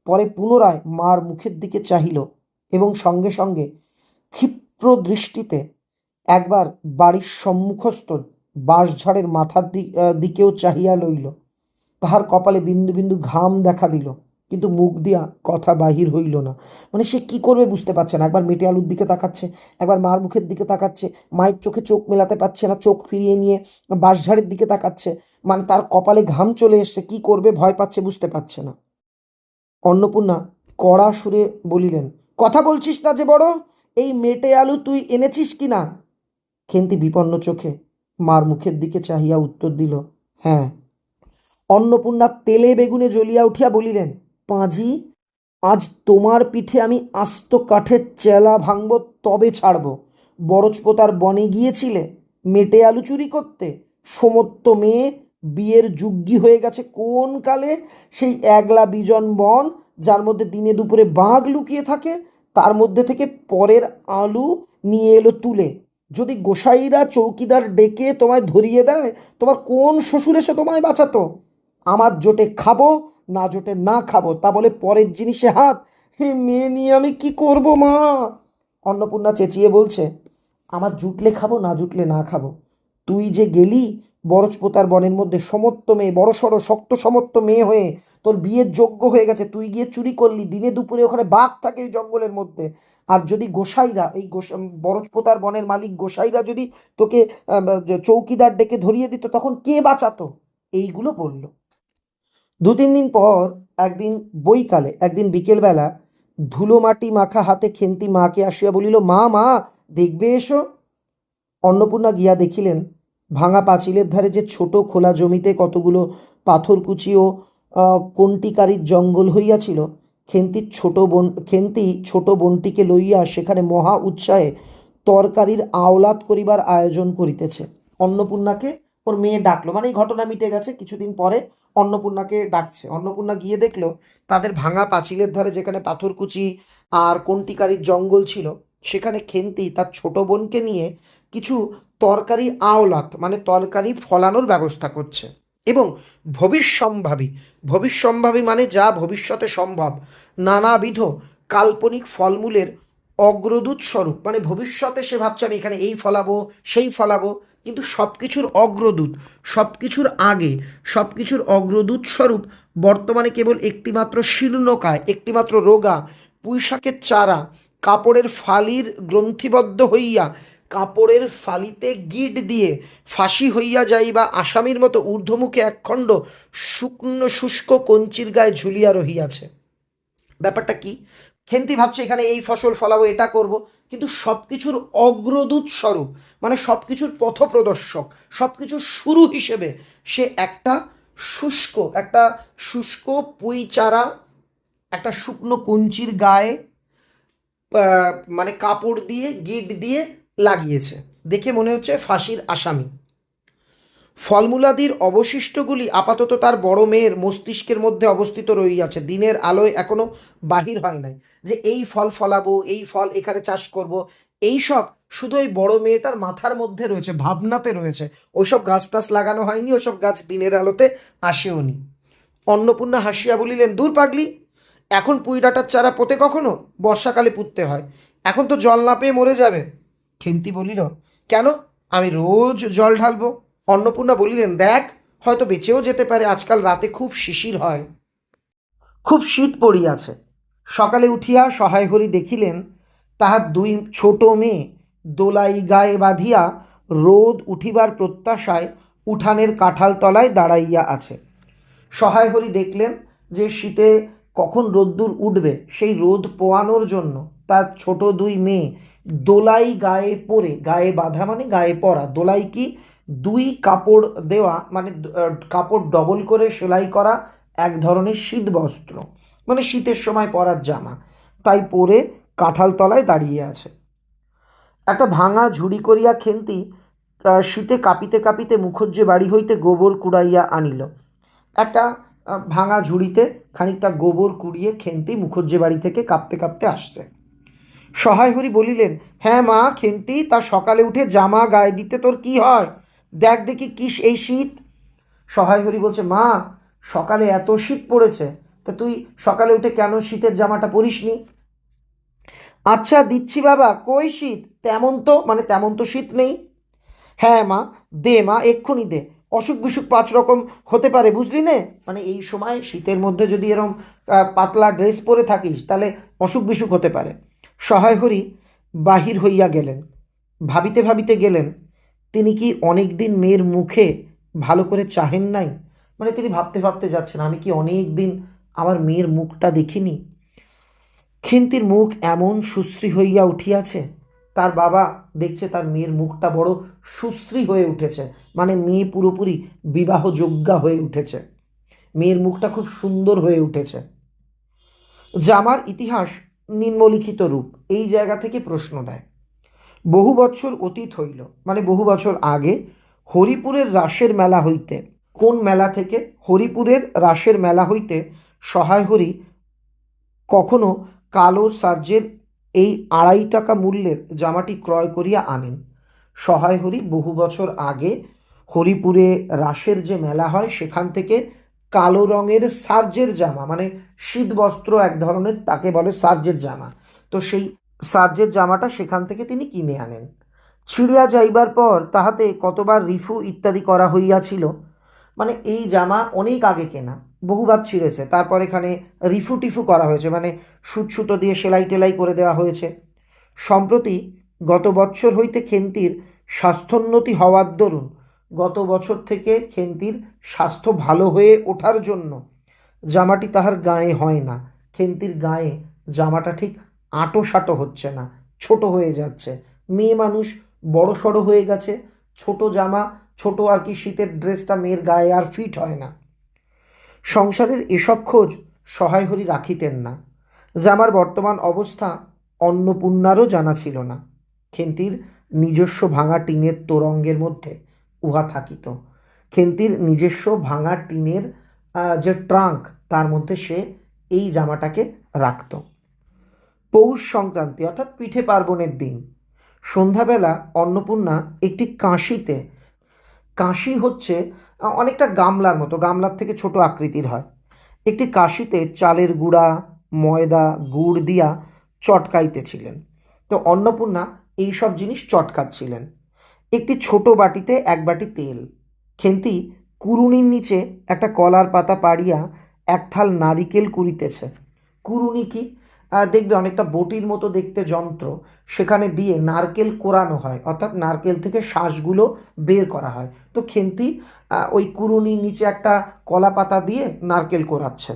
পরে পুনরায় মার মুখের দিকে চাহিল এবং সঙ্গে সঙ্গে ক্ষিপ্র দৃষ্টিতে একবার বাড়ির সম্মুখস্থ বাঁশঝাড়ের মাথার দিকেও চাহিয়া লইল। তাহার কপালে বিন্দু বিন্দু ঘাম দেখা দিল, কিন্তু মুখ দিয়া কথা বাহির হইল না। মানে সে কি করবে বুঝতে পারছে না। একবার মেটে আলুর দিকে তাকাচ্ছে, একবার মার মুখের দিকে তাকাচ্ছে, মায়ের চোখে চোখ মেলাতে পারছে না, চোখ ফিরিয়ে নিয়ে বাঁশঝাড়ের দিকে তাকাচ্ছে। মানে তার কপালে ঘাম চলে এসছে, কি করবে ভয় পাচ্ছে, বুঝতে পারছে না। অন্নপূর্ণা কড়া সুরে বলিলেন, কথা বলছিস না যে বড়? এই মেটে আলু তুই এনেছিস কি না? খেন্তি বিপন্ন চোখে মার মুখের দিকে চাহিয়া উত্তর দিল, হ্যাঁ। অন্নপূর্ণা তেলে বেগুনে জ্বলিয়া উঠিয়া বলিলেন, পাঁজি, আজ তোমার পিঠে আমি আস্ত কাঠের চেলা ভাঙব, তবে ছাড়ব। বরজপোতার বনে গিয়েছিলে মেটে আলু চুরি করতে? সমস্ত মেয়ে বিয়ের যোগ্যী হয়ে গেছে কোন কালে? সেই একলা বিজন বন, যার মধ্যে দিনে দুপুরে বাঘ লুকিয়ে থাকে, তার মধ্যে থেকে পরের আলু নিয়ে এলো তুলে। যদি গোসাইরা চৌকিদার ডেকে তোমায় ধরিয়ে দেয়, তোমার কোন শ্বশুর এসে তোমায় বাঁচাতো? আমার জোটে খাবো, না জোটে না খাবো, তা বলে পরের জিনিসে হাত। মেয়ে নিয়ে আমি কি করব মা? অন্নপূর্ণা চেঁচিয়ে বলছে, আমার জুটলে খাবো, না জুটলে না খাবো। তুই যে গেলি বরজপোতার বনের মধ্যে, সমস্ত মেয়ে, বড় সড়ো শক্ত সমস্ত মেয়ে হয়ে, তোর বিয়ের যোগ্য হয়ে গেছে, তুই গিয়ে চুরি করলি। দিনে দুপুরে ওখানে বাঘ থাকে এই জঙ্গলের মধ্যে। আর যদি গোসাইরা, এই বরজপোতার বনের মালিক গোসাইরা যদি তোকে চৌকিদার ডেকে ধরিয়ে দিত, তখন কে বাঁচাতো? এইগুলো বলল। দু তিন দিন পর একদিন বৈকালে, একদিন বিকেলবেলা ধুলো মাটি মাখা হাতে খেন্তি মাকে আসিয়া বলিল, মা, মা, দেখবে এসো। অন্নপূর্ণা গিয়া দেখিলেন ভাঙা পাঁচিলের ধারে যে ছোট খোলা জমিতে কতগুলো পাথরকুচি ও কণ্টিকারির জঙ্গল হইয়াছিল, খেন্তি ছোট বোনটিকে লইয়া সেখানে মহা উৎসাহে তরকারির আওলাদ করিবার আয়োজন করিতেছে। অন্নপূর্ণাকে ওর মেয়ে ডাকলো, মানে এই ঘটনা মিটে গেছে, কিছুদিন পরে অন্নপূর্ণাকে ডাকছে। অন্নপূর্ণা গিয়ে দেখলো তাদের ভাঙা পাঁচিলের ধারে যেখানে পাথরকুচি আর কণ্টিকারির জঙ্গল ছিল, সেখানে খেন্তি তার ছোট বোনকে নিয়ে কিছু তরকারি আওলাত, মানে তরকারি ফলানোর ব্যবস্থা করছে। এবং ভবিষ্যম্ভাবী মানে যা ভবিষ্যতে সম্ভব, নানাবিধ কাল্পনিক ফলমূলের অগ্রদূত স্বরূপ, মানে ভবিষ্যতে সে ভাবছে আমি এখানে এই ফলাবো, সেই ফলাবো, কিন্তু সব কিছুর অগ্রদূত, সব কিছুর আগে, সব কিছুর অগ্রদূত স্বরূপ বর্তমানে কেবল একটিমাত্র শীর্ণকায়, একটিমাত্র রোগা পুঁইশাকের চারা কাপড়ের ফালির গ্রন্থিবদ্ধ হইয়া কাপড়ের ফালিতে গিট দিয়ে ফাঁসি হইয়া যাইবা আসামির মতো ঊর্ধ্বমুখে একখণ্ড শুকনো শুষ্ক কঞ্চির গায়ে ঝুলিয়া রহিয়াছে। ব্যাপারটা কি? খেন্তি ভাবছে এখানে এই ফসল ফলাবো, এটা করব, কিন্তু সব কিছুর অগ্রদূত স্বরূপ, মানে সব কিছুর পথপ্রদর্শক, সব কিছুর শুরু হিসেবে সে একটা শুষ্ক পুঁই চারা একটা শুকনো কঞ্চির গায়ে মানে কাপড় দিয়ে গিট দিয়ে লাগিয়েছে। দেখে মনে হচ্ছে ফাঁসির আসামি। ফলমূলাদির অবশিষ্টগুলি আপাতত তার বড় মেয়ের মস্তিষ্কের মধ্যে অবস্থিত রহিয়াছে, দিনের আলোয় এখনো বাহির হয় নাই। যে এই ফল ফলাবো, এই ফল এখানে চাষ করব, এইসব শুধু এই বড় মেয়েটার মাথার মধ্যে রয়েছে, ভাবনাতে রয়েছে। ওইসব গাছ টাছ লাগানো হয়নি, ওইসব গাছ দিনের আলোতে আসেও নি। অন্নপূর্ণা হাসিয়া বলিলেন, দূর পাগলি, এখন পুঁই ডাঁটার চারা পোতে কখনো? বর্ষাকালে পুঁততে হয়, এখন তো জল না পেয়ে মরে যাবে। খেন্তি বলিল, কেন, আমি রোজ জল ঢালবো। অন্নপূর্ণা বলিলেন, দেখ, হয়তো বেঁচেও যেতে পারে, আজকাল রাতে খুব শিশির হয়, খুব শীত পড়িয়াছে। সকালে উঠিয়া সহায় হরি দেখিলেন তাহার দুই ছোট মেয়ে দোলাই গায়ে বাঁধিয়া রোদ উঠিবার প্রত্যাশায় উঠানের কাঁঠাল তলায় দাঁড়াইয়া আছে। সহায় হরি দেখলেন যে শীতে কখন রোদ্দুর উঠবে সেই রোদ পোয়ানোর জন্য তার ছোট দুই মেয়ে দোলাই গায়ে পরে, গায়ে বাঁধা মানে গায়ে পরা, দোলাই কি, দুই কাপড় দেওয়া মানে কাপড় ডবল করে সেলাই করা এক ধরনের শীত বস্ত্র, মানে শীতের সময় পরার জামা, তাই পরে কাঁঠাল তলায় দাঁড়িয়ে আছে। একটা ভাঙা ঝুড়ি করিয়া খেন্তি শীতে কাঁপিতে কাঁপিতে মুখুজ্জে বাড়ি হইতে গোবর কুড়াইয়া আনিল। একটা ভাঙা ঝুড়িতে খানিকটা গোবর কুড়িয়ে খেন্তি মুখুজ্জে বাড়ি থেকে কাঁপতে কাঁপতে আসছে। সহায় হরি বলিলেন, হ্যাঁ মা খেন্তি, তা সকালে উঠে জামা গায়ে দিতে তোর কি হয়? দেখ দেখি কি এই শীত। সহায় হরি বলছে, মা সকালে এত শীত পড়েছে, তা তুই সকালে উঠে কেন শীতের জামাটা পরিসনি? আচ্ছা দিচ্ছি বাবা, কই শীত? তেমন তো শীত নেই। হ্যাঁ মা, দে মা, এক্ষুনি দে, অসুখ বিসুখ 5 রকম হতে পারে, বুঝলি নে? মানে এই সময় শীতের মধ্যে যদি এরম পাতলা ড্রেস পরে থাকিস তাহলে অসুখ বিসুখ হতে পারে। সহায় হরি বাহির হইয়া গেলেন। ভাবিতে ভাবিতে গেলেন, তিনি কি অনেক দিন মেয়ের মুখে ভালো করে চাহেন নাই? মানে তিনি ভাবতে ভাবতে যাচ্ছেন, আমি কি অনেক দিন আমার মেয়ের মুখটা দেখিনি? খেন্তির মুখ এমন সুশ্রী হইয়া উঠিয়াছে, তার বাবা দেখছে তার মেয়ের মুখটা বড় সুশ্রী হয়ে উঠেছে, মানে মেয়ে পুরোপুরি বিবাহযোগ্যা হয়ে উঠেছে, মেয়ের মুখটা খুব সুন্দর হয়ে উঠেছে। জামার ইতিহাস নিম্নলিখিত রূপ এই জায়গা থেকে প্রশ্ন দেয়। বহু বছর অতীত হইল, মানে বহু বছর আগে হরিপুরের রাসের মেলা হইতে, কোন মেলা থেকে? হরিপুরের রাসের মেলা হইতে সহায় হরি কখনো কালো সার্জের এই 2.5 টাকা মূল্যের জামাটি ক্রয় করিয়া আনেন। সহায় হরি বহু বছর আগে হরিপুরে রাসের যে মেলা হয় সেখান থেকে কালো রঙের সার্জের জামা, মানে শীত বস্ত্র এক ধরনের, তাকে বলে সার্জের জামা, তো সেই সার্জের জামাটা সেখান থেকে তিনি কিনে আনেন। ছিঁড়িয়া যাইবার পর তাহাতে কতবার রিফু ইত্যাদি করা হইয়াছিল, মানে এই জামা অনেক আগে কেনা, বহুবার ছিঁড়েছে, তারপর এখানে রিফু টিফু করা হয়েছে, মানে সুত সুতো দিয়ে সেলাই টেলাই করে দেওয়া হয়েছে। সম্প্রতি গত বৎসর হইতে খেন্তির স্বাস্থ্যোন্নতি হওয়ার দরুন, গত বছর থেকে খেন্তির স্বাস্থ্য ভালো হয়ে ওঠার জন্য জামাটি তাহার গায়ে হয় না। খেন্তির গায়ে জামাটা ঠিক আঁটো সাঁটো হচ্ছে না, ছোট হয়ে যাচ্ছে। মেয়ে মানুষ বড় সড়ো হয়ে গেছে, ছোট জামা, ছোট আর কি শীতের ড্রেসটা মেয়ের গায়ে আর ফিট হয় না। সংসারের এসব খোঁজ সহায় হরি রাখিতেন না। জামার বর্তমান অবস্থা অন্নপূর্ণারও জানা ছিল না। খেন্তির নিজস্ব ভাঙা টিনের তোরঙ্গের মধ্যে উহা থাকিত। খেন্তির নিজস্ব ভাঙা টিনের যে ট্রাঙ্ক, তার মধ্যে সে এই জামাটাকে রাখত। পৌষ সংক্রান্তি অর্থাৎ পিঠে পার্বণের দিন সন্ধ্যাবেলা অন্নপূর্ণা একটি কাঁশিতে, কাঁশি হচ্ছে অনেকটা গামলার মতো, গামলার থেকে ছোট আকৃতির হয়, একটি কাশিতে চালের গুঁড়া, ময়দা, গুড় দিয়া চটকাইতেছিলেন। তো অন্নপূর্ণা এইসব জিনিস চটকাচ্ছিলেন। একটি ছোট বাটিতে 1 বাটি তেল। খেন্তি কুড়ুনির নিচে একটা কলার পাতা পাড়িয়া এক থাল নারিকেল কুড়িতেছে। কুড়ুনি কি? দেখবে অনেকটা বটির মতো দেখতে যন্ত্র, সেখানে দিয়ে নারকেল কোরানো হয়, অর্থাৎ নারকেল থেকে শাঁসগুলো বের করা হয়। তো খেন্তি ওই কুড়ুনির নিচে একটা কলা পাতা দিয়ে নারকেল কোরাচ্ছে।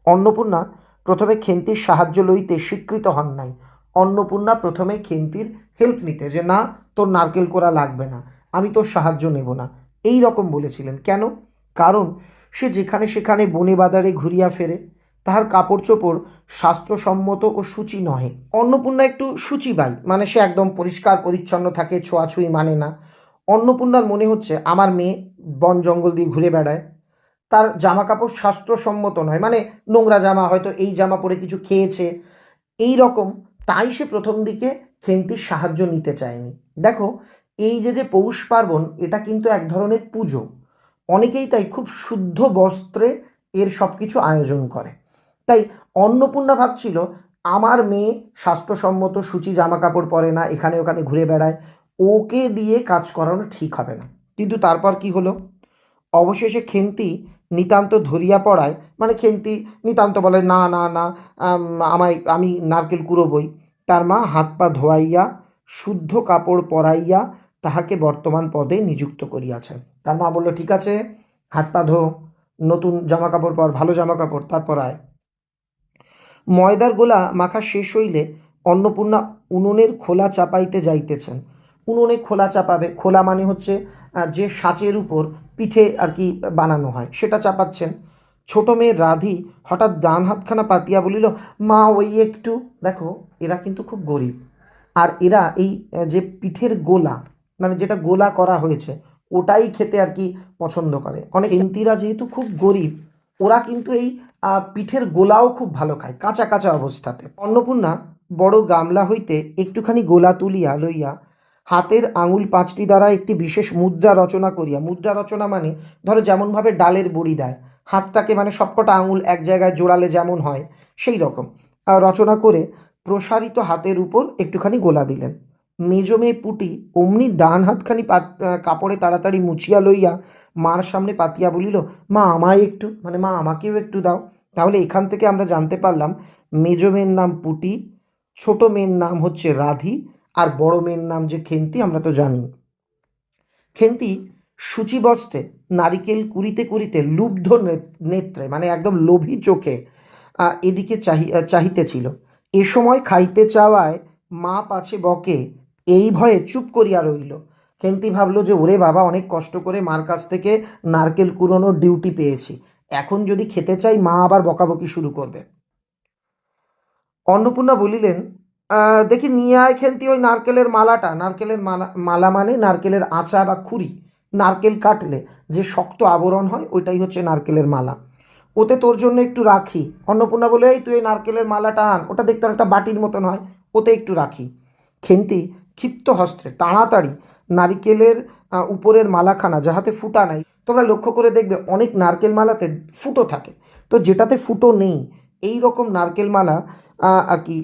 অন্নপূর্ণা প্রথমে খেন্তির সাহায্য লইতে স্বীকৃত হন নাই। অন্নপূর্ণা প্রথমে খেন্তির হেল্প নিতে, যে না তোর নারকেল কোরা লাগবে না, আমি তোর সাহায্য নেব না, এই রকম বলেছিলেন। কেন? কারণ সে যেখানে সেখানে বনে বাজারে ঘুরিয়া ফেরে, তাহার কাপড় চোপড় স্বাস্থ্যসম্মত ও সূচি নহে। অন্নপূর্ণা একটু সূচিবাই, মানে সে একদম পরিষ্কার পরিচ্ছন্ন থাকে, ছোঁয়াছুঁই মানে না। অন্নপূর্ণার মনে হচ্ছে আমার মেয়ে বন জঙ্গল দিয়ে ঘুরে বেড়ায়, তার জামা কাপড় স্বাস্থ্যসম্মত নয়, মানে নোংরা জামা, হয়তো এই জামা পরে কিছু খেয়েছে এই রকম, তাই সে প্রথম দিকে খেন্তির সাহায্য নিতে চায়নি। দেখো, এই যে যে পৌষ পার্বণ, এটা কিন্তু এক ধরনের পুজো, অনেকেই তাই খুব শুদ্ধ বস্ত্রে এর সব কিছু আয়োজন করে। তাই অন্নপূর্ণা ভাবছিল আমার মেয়ে স্বাস্থ্যসম্মত সূচি জামা কাপড় পরে না, এখানে ওখানে ঘুরে বেড়ায়, ওকে দিয়ে কাজ করানো ঠিক হবে না। কিন্তু তারপর কি হলো? অবশেষে খেন্তি নিতান্ত ধরিয়া পড়ায়, মানে খেন্তি নিতান্ত বলে না না না, আমি নারকেল কুড়োবই। তার মা হাত পা ধোয়াইয়া শুদ্ধ কাপড় পরাইয়া তাহাকে বর্তমান পদে নিযুক্ত করিয়াছেন। তার মা বলল, ঠিক আছে, হাত পা ধো, নতুন জামা কাপড় পর, ভালো জামা কাপড়, তারপর আয়। ময়দার গোলা মাখা শেষ হইলে অন্নপূর্ণা উনুনের খোলা চাপাইতে যাইতেছেন। উনুনে খোলা চাপাবে, খোলা মানে হচ্ছে যে সাঁচের উপর পিঠে আর কি বানানো হয় সেটা চাপাচ্ছেন। ছোট মেয়ে রাধি হঠাৎ ডান হাতখানা পাতিয়া বলিল, মা ওই একটু দেখো। এরা কিন্তু খুব গরিব, আর এরা এই যে পিঠের গোলা, মানে যেটা গোলা করা হয়েছে ওটাই খেতে আর কি পছন্দ করে। অনেক ইন্দিরা যেহেতু খুব গরিব, ওরা কিন্তু এই পিঠের গোলাও খুব ভালো খায় কাঁচা কাঁচা অবস্থাতে। অন্নপূর্ণা বড় গামলা হইতে একটুখানি গোলা তুলিয়া লইয়া হাতের আঙুল পাঁচটি দ্বারা একটি বিশেষ মুদ্রা রচনা করিয়া, মুদ্রা রচনা মানে ধরো যেমনভাবে ডালের বড়ি দেয়, হাতটাকে মানে সবকটা আঙুল এক জায়গায় জোড়ালে যেমন হয় সেই রকম রচনা করে প্রসারিত হাতের উপর একটুখানি গোলা দিলেন। মেজ মেয়ে পুটি অমনি ডান হাতখানি কাপড়ে তাড়াতাড়ি মুছিয়া লইয়া মার সামনে পাতিয়া বলিল, মা আমায় একটু, মানে মা আমাকেও একটু দাও। তাহলে এখান থেকে আমরা জানতে পারলাম মেজ মেয়ের নাম পুটি, ছোট মেয়ের নাম হচ্ছে রাধি, আর বড় মেয়ের নাম যে খেন্তি আমরা তো জানি। খেন্তি সূচিবস্ত্রে নারিকেল কুড়িতে কুড়িতে লুব্ধ নেত্রে, মানে একদম লোভী চোখে এদিকে চাহিতেছিল। এ সময় খাইতে চাওয়ায় মা পাছে বকে, এই ভয়ে চুপ করিয়া রইল। খেন্তি ভাবলো যে ওরে বাবা, অনেক কষ্ট করে মার কাছ থেকে নারকেল কুড়োনোর ডিউটি পেয়েছি, এখন যদি খেতে চাই মা আবার বকাবকি শুরু করবে। অন্নপূর্ণা বলিলেন, দেখি নিয়ে আয় খেন্তি ওই নারকেলের মালাটা। নারকেলের মালা, মালা মানে নারকেলের আঁচা বা খুরি, নারকেল কাটলে যে শক্ত আবরণ হয় ওইটাই হচ্ছে নারকেলের মালা, ওতে তোর জন্য একটু রাখি। অন্নপূর্ণা বলে, এই তুই এই নারকেলের মালাটা আন, ওটা দেখতে একটা বাটির মতন হয়, ওতে একটু রাখি। খেন্তি ক্ষিপ্ত হস্তে তাড়াতাড়ি নারিকেলের উপরের মালাখানা, যাহাতে ফুটা নাই, তোমরা লক্ষ্য করে দেখবে অনেক নারকেল মালাতে ফুটো থাকে, তো যেটাতে ফুটো নেই এই রকম নারকেল মালা আর কি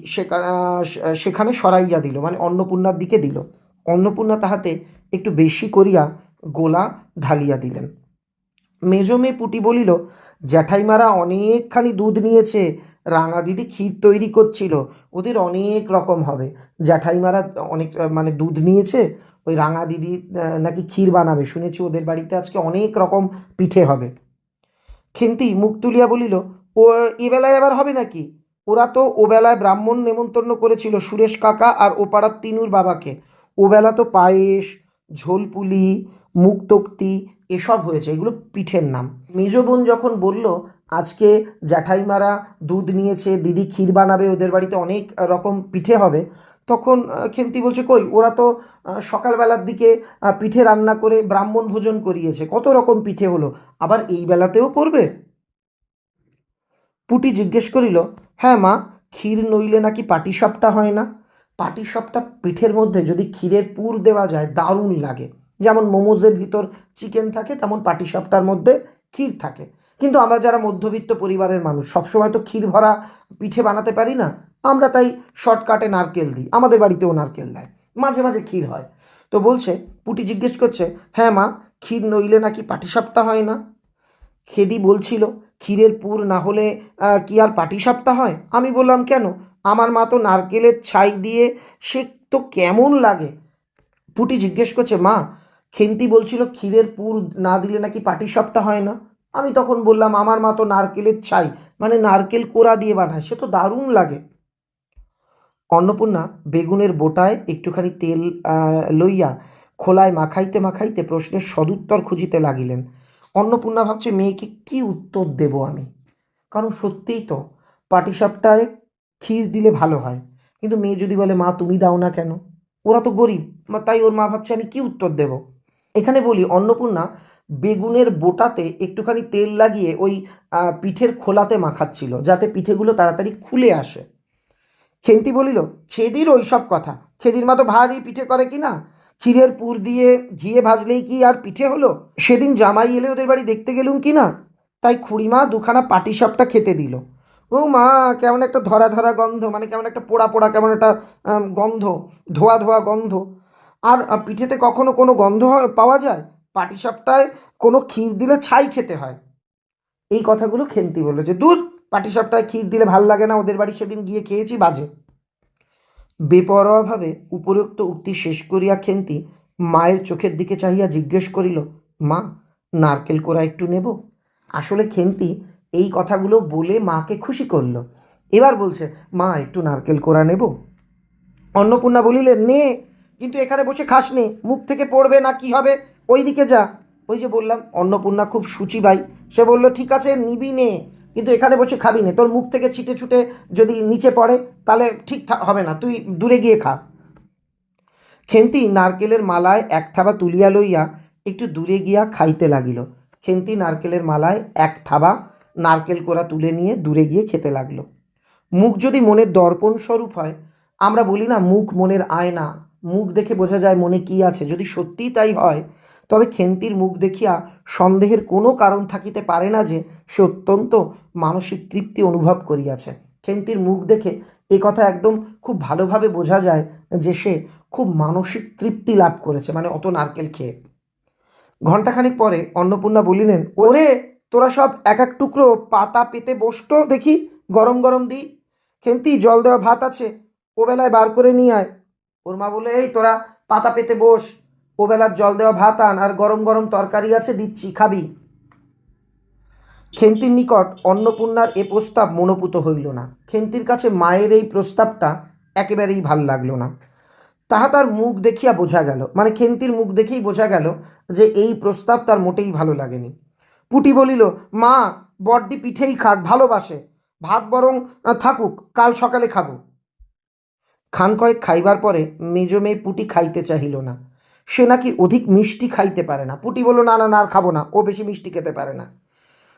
সেখানে সরাইয়া দিল, মানে অন্নপূর্ণার দিকে দিল। অন্নপূর্ণা তাহাতে একটু বেশি করিয়া গোলা ঢালিয়া দিলেন। মেজ মেয়ে পুটি বলিল, জ্যাঠাইমারা অনেকখানি দুধ নিয়েছে, রাঙা দিদি ক্ষীর তৈরি করছিল, ওদের অনেক রকম হবে। জ্যাঠাইমারা অনেক মানে দুধ নিয়েছে, ওই রাঙা দিদি নাকি ক্ষীর বানাবে, শুনেছি ওদের বাড়িতে আজকে অনেক রকম পিঠে হবে। খেন্তি মুখ তুলিয়া বলিল, ও এবেলায় আবার হবে নাকি? ওরা তো ওবেলায় ব্রাহ্মণ নেমন্তন্ন করেছিল, সুরেশ কাকা আর ওপাড়ার তিনুর বাবাকে। ওবেলা তো পায়েস, ঝোলপুলি, মুক্তক্তি এসব হয়েছে, এগুলো পিঠের নাম। মেজ বোন যখন বলল আজকে জ্যাঠাইমারা দুধ নিয়েছে, দিদি ক্ষীর বানাবে, ওদের বাড়িতে অনেক রকম পিঠে হবে, তখন খেন্তি বলছে, কই ওরা তো সকালবেলার দিকে পিঠে রান্না করে ব্রাহ্মণ ভোজন করিয়েছে, কত রকম পিঠে হলো, আবার এই বেলাতেও করবে? পুটি জিজ্ঞেস করিল, হ্যাঁ মা, ক্ষীর নইলে নাকি পাটিসাপটা হয় না। পাটিসাপটা পিঠের মধ্যে যদি ক্ষীরের পুর দেওয়া যায় দারুণ লাগে, যেমন মোমোজের ভিতর চিকেন থাকে তেমন পাটিসাপটার মধ্যে ক্ষীর থাকে। কিন্তু আমরা যারা মধ্যবিত্ত পরিবারের মানুষ সবসময় তো ক্ষীর ভরা পিঠে বানাতে পারি না, আমরা তাই শর্টকাটে নারকেল দিই, আমাদের বাড়িতেও নারকেল দেয়, মাঝে মাঝে ক্ষীর হয়। তো বলছে, পুটি জিজ্ঞেস করছে, হ্যাঁ মা, ক্ষীর নইলে নাকি পাটিসাপটা হয় না। খেদি বলছিল, ক্ষীরের পুর না হলে কি আর পাটিসাপটা হয়? আমি বললাম, কেন? আমার মা তো নারকেলের ছাই দিয়ে, সে তো কেমন লাগে। পুটি জিজ্ঞেস করছে, মা, খেন্তি বলছিল ক্ষীরের পুর না দিলে নাকি পাটিসাপটা হয় না। আমি তখন বললাম, আমার মা তো নারকেলের ছাই মানে নারকেল কোড়া দিয়ে বানায়, সে তো দারুণ লাগে। অন্নপূর্ণা বেগুনের বোটায় একটুখানি তেল লইয়া খোলায় মাখাইতে মাখাইতে প্রশ্নের সদুত্তর খুঁজিতে লাগিলেন। অন্নপূর্ণা ভাবছে, মেয়েকে কি উত্তর দেব আমি, কারণ সত্যিই তো পাটিসাপটায় ক্ষীর দিলে ভালো হয়, কিন্তু মেয়ে যদি বলে মা তুমি দাও না কেন, ওরা তো গরিব, তাই ওর মা ভাবছে আমি কি উত্তর দেব। এখানে বলি, অন্নপূর্ণা বেগুনের বোটাতে একটুখানি তেল লাগিয়ে ওই পিঠের খোলাতে মাখাচ্ছিল যাতে পিঠেগুলো তাড়াতাড়ি খুলে আসে। খেন্তি বলিল, খেদির ওই সব কথা, খেদির মা তো ভারী পিঠে করে কি না, ক্ষীরের পুর দিয়ে ঘিয়ে ভাজলেই কি আর পিঠে হলো? সেদিন জামাই এলে ওদের বাড়ি দেখতে গেলুম কি না, তাই খুড়িমা দুখানা পাটিসাপটা খেতে দিল। ও মা, কেমন একটা ধরা ধরা গন্ধ, মানে কেমন একটা পোড়া পোড়া কেমন একটা গন্ধ, ধোয়া ধোয়া গন্ধ। আর পিঠেতে কখনো কোনো গন্ধ পাওয়া যায়? পাটিসাপটায় কোনো ক্ষীর দিলে ছাই খেতে হয়। এই কথাগুলো খেন্তি বললো যে, দূর, পাটিসাপটায় ক্ষীর দিলে ভাল লাগে না, ওদের বাড়ি সেদিন গিয়ে খেয়েছি, বাজে। বেপরোয়াভাবে উপরোক্ত উক্তি শেষ করিয়া খেন্তি মায়ের চোখের দিকে চাহিয়া জিজ্ঞেস করিল, মা, নারকেল কোড়া একটু নেব? আসলে খেন্তি এই কথাগুলো বলে মাকে খুশি করল। এবার বলছে, মা একটু নারকেল কোড়া নেব? অন্নপূর্ণা বলিলেন, নে, কিন্তু এখানে বসে খাস নে, মুখ থেকে পড়বে না, কি হবে, ওই দিকে যা। ওই যে বললাম, অন্নপূর্ণা খুব সূচিবাই, সে বলল, ঠিক আছে নিবি নে, কিন্তু এখানে বসে খাবি নে, তোর মুখ থেকে ছিটে ছুটে যদি নিচে পড়ে তাহলে ঠিক হবে না, তুই দূরে গিয়ে খা। খেন্তি নারকেলের মালায় এক থাবা তুলিয়া লইয়া একটু দূরে গিয়া খাইতে লাগিল। খেন্তি নারকেলের মালায় এক থাবা নারকেল কোড়া তুলে নিয়ে দূরে গিয়ে খেতে লাগলো। মুখ যদি মনের দর্পণ স্বরূপ হয়, আমরা বলি না মুখ মনের আয়না, মুখ দেখে বোঝা যায় মনে কি আছে, যদি সত্যিই তাই হয়, তবে খেন্তির মুখ দেখিয়া সন্দেহের কোনো কারণ থাকিতে পারে না যে সে অত্যন্ত মানসিক তৃপ্তি অনুভব করিয়াছে। খেন্তির মুখ দেখে এ কথা একদম খুব ভালোভাবে বোঝা যায় যে সে খুব মানসিক তৃপ্তি লাভ করেছে, মানে অত নারকেল খেয়ে। ঘণ্টাখানিক পরে অন্নপূর্ণা বলিলেন, ওরে, তোরা সব এক এক টুকরো পাতা পেতে বসতো দেখি, গরম গরম দিই। খেন্তি, জল দেওয়া ভাত আছে, ও বেলায় বার করে নিয়ে আয়। ওর মা বলে, এই তোরা পাতা পেতে বস, ও বেলার জল দেওয়া ভাত আন, আর গরম গরম তরকারি আছে, দিচ্ছি, খাবি। খেন্তির নিকট অন্নপূর্ণার এ প্রস্তাব মনোপুত হইল না। খেন্তির কাছে মায়ের এই প্রস্তাবটা একেবারেই ভাল লাগলো না। তাহা তার মুখ দেখিয়া বোঝা গেল, মানে খেন্তির মুখ দেখেই বোঝা গেল যে এই প্রস্তাব তার মোটেই ভালো লাগেনি। পুটি বলিল, মা, বড্ডি পিঠেই খাক, ভালোবাসে, ভাত বরং থাকুক, কাল সকালে খাবো। খান কয়েক খাইবার পরে মেজ মেয়ে পুটি খাইতে চাহিল না, সে নাকি অধিক মিষ্টি খাইতে পারে না। পুটি বলল, না না না, আর খাবো না, ও বেশি মিষ্টি খেতে পারে না।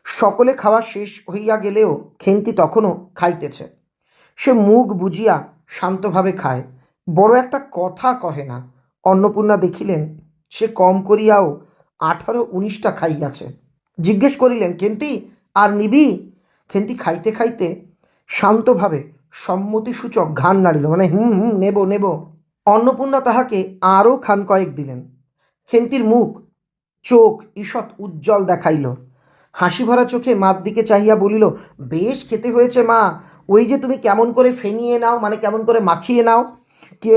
সকলে খাওয়া শেষ হইয়া গেলেও খেন্তি তখনও খাইতেছে। সে মুখ বুজিয়া শান্তভাবে খায়, বড় একটা কথা কহে না। অন্নপূর্ণা দেখিলেন সে কম করিয়াও 18-19টা খাইয়াছে। জিজ্ঞেস করিলেন, খেন্তি, আর নিবি? খেন্তি খাইতে খাইতে শান্তভাবে সম্মতিসূচক ঘাড় নাড়িল, মানে হুম হুম, নেব নেব। অন্নপূর্ণা তাহাকে আরও খান কয়েক দিলেন। খেন্তির মুখ চোখ ঈষৎ উজ্জ্বল দেখাইল। হাসি ভরা চোখে মার দিকে চাহিয়া বলিল, বেশ খেতে হয়েছে মা, ওই যে তুমি কেমন করে ফেনিয়ে নাও, মানে কেমন করে মাখিয়ে নাও, কে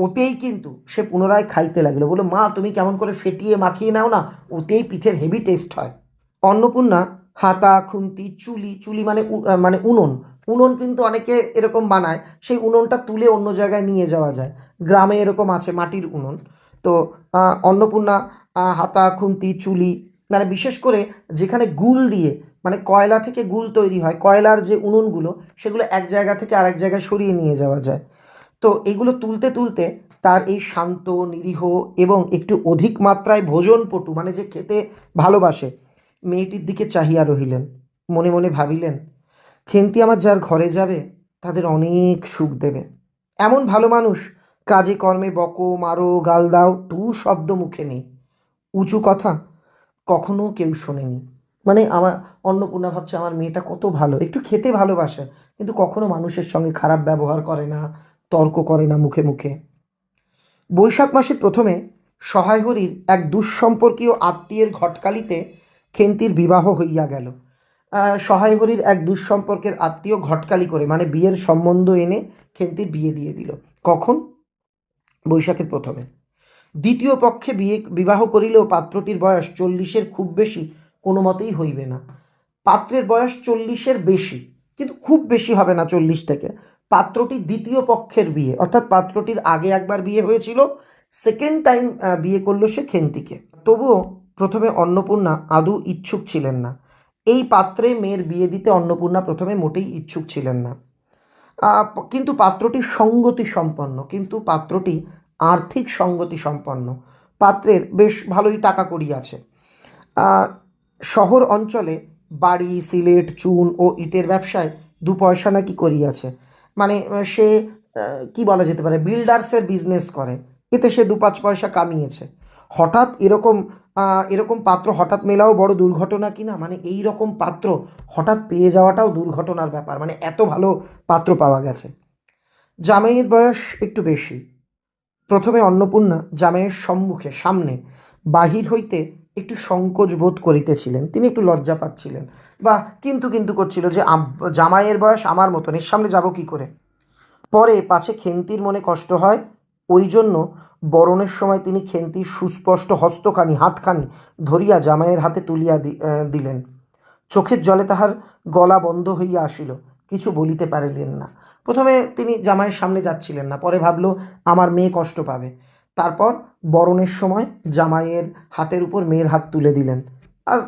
ওতেই কিন্তু। সে পুনরায় খাইতে লাগলো, বললো, মা তুমি কেমন করে ফেটিয়ে মাখিয়ে নাও না, ওতেই পিঠের হেভি টেস্ট হয়। অন্নপূর্ণা হাতা, খুন্তি, চুলি, চুলি মানে মানে উনুন, উনুন কিন্তু অনেকে এরকম বানায়, সেই উনুনটা তুলে অন্য জায়গায় নিয়ে যাওয়া যায়, গ্রামে এরকম আছে মাটির উনুন। তো অন্নপূর্ণা হাতা, খুন্তি, চুলি, মানে বিশেষ করে যেখানে গুল দিয়ে, মানে কয়লা থেকে গুল তৈরি হয়, কয়লার যে উনুনগুলো, সেগুলো এক জায়গা থেকে আরেক জায়গায় সরিয়ে নিয়ে যাওয়া যায়। তো এগুলো তুলতে তুলতে তার এই শান্ত, নিরীহ এবং একটু অধিক মাত্রায় ভোজনপটু, মানে যে খেতে ভালোবাসে, মেয়েটির দিকে চাহিয়া রহিলেন। মনে মনে ভাবিলেন, খেন্তি আমার যার ঘরে যাবে তাদের অনেক সুখ দেবে। এমন ভালো মানুষ, কাজে কর্মে বকো, মারো, গাল দাও, টু শব্দ মুখে নেই, উঁচু কথা কখনো কেউ শোনেনি। মানে আমার অন্নপূর্ণা ভাবছে, আমার মেয়েটা কত ভালো, একটু খেতে ভালোবাসে, কিন্তু কখনো মানুষের সঙ্গে খারাপ ব্যবহার করে না, তর্ক করে না মুখে মুখে। বৈশাখ মাসের প্রথমে সহায় হরির এক দুঃসম্পর্কীয় আত্মীয়ের ঘটকালিতে খেন্তির বিবাহ হইয়া গেল। সহায় হরির এক দুঃসম্পর্কের আত্মীয় ঘটকালি করে, মানে বিয়ের সম্বন্ধ এনে খেন্তির বিয়ে দিয়ে দিল। কখন? বৈশাখের প্রথমে। দ্বিতীয় পক্ষে বিবাহ করিলেও পাত্রটির বয়স 40-এর খুব বেশি কোনো মতেই হইবে না। পাত্রের বয়স 40-এর বেশি, কিন্তু খুব বেশি হবে না 40 থেকে। পাত্রটি দ্বিতীয় পক্ষের বিয়ে, অর্থাৎ পাত্রটির আগে একবার বিয়ে হয়েছিল, সেকেন্ড টাইম বিয়ে করলো সে খেন্তিকে। তবুও প্রথমে অন্নপূর্ণা আদৌ ইচ্ছুক ছিলেন না। এই পাত্রে মেয়ের বিয়ে দিতে অন্নপূর্ণা প্রথমে মোটেই ইচ্ছুক ছিলেন না। কিন্তু পাত্রটি সঙ্গতি সম্পন্ন, কিন্তু পাত্রটি আর্থিক সঙ্গতি সম্পন্ন। পাত্রের বেশ ভালোই টাকা কড়ি আছে। শহর অঞ্চলে বাড়ি, সিলেট, চুন ও ইটের ব্যবসায় 2 পয়সা নাকি করিয়াছে, মানে সে কি বলা যেতে পারে, বিল্ডার্সের বিজনেস করে, এতে সে 2-5 পয়সা কামিয়েছে। হঠাৎ এরকম এরকম পাত্র হঠাৎ মেলাও বড় দুর্ঘটনা কিনা, মানে এই রকম পাত্র হঠাৎ পেয়ে যাওয়াটাও দুর্ঘটনার ব্যাপার, মানে এত ভালো পাত্র পাওয়া গেছে। জামাইয়ের বয়স একটু বেশি। প্রথমে অন্নপূর্ণা জামাইয়ের সম্মুখে সামনে বাহির হইতে একটু সংকোচ বোধ করিতেছিলেন, তিনি একটু লজ্জা পাচ্ছিলেন, বা কিন্তু কিন্তু করছিল যে জামাইয়ের বয়স আমার মতন, এর সামনে যাব কি করে। পরে পাছে খেন্তির মনে কষ্ট হয়, ওই জন্য বরণের সময় তিনি খেন্তির সুস্পষ্ট হস্তখানি, হাতখানি ধরিয়া জামাইয়ের হাতে তুলিয়া দিলেন। চোখের জলে তাহার গলা বন্ধ হইয়া আসিল, কিছু বলিতে পারিলেন না। প্রথমে তিনি জামাইয়ের সামনে যাচ্ছিলেন না, পরে ভাবলো আমার মেয়ে কষ্ট পাবে। তারপর বরণের সময় জামাইয়ের হাতের উপর মেয়ের হাত তুলে দিলেন। আর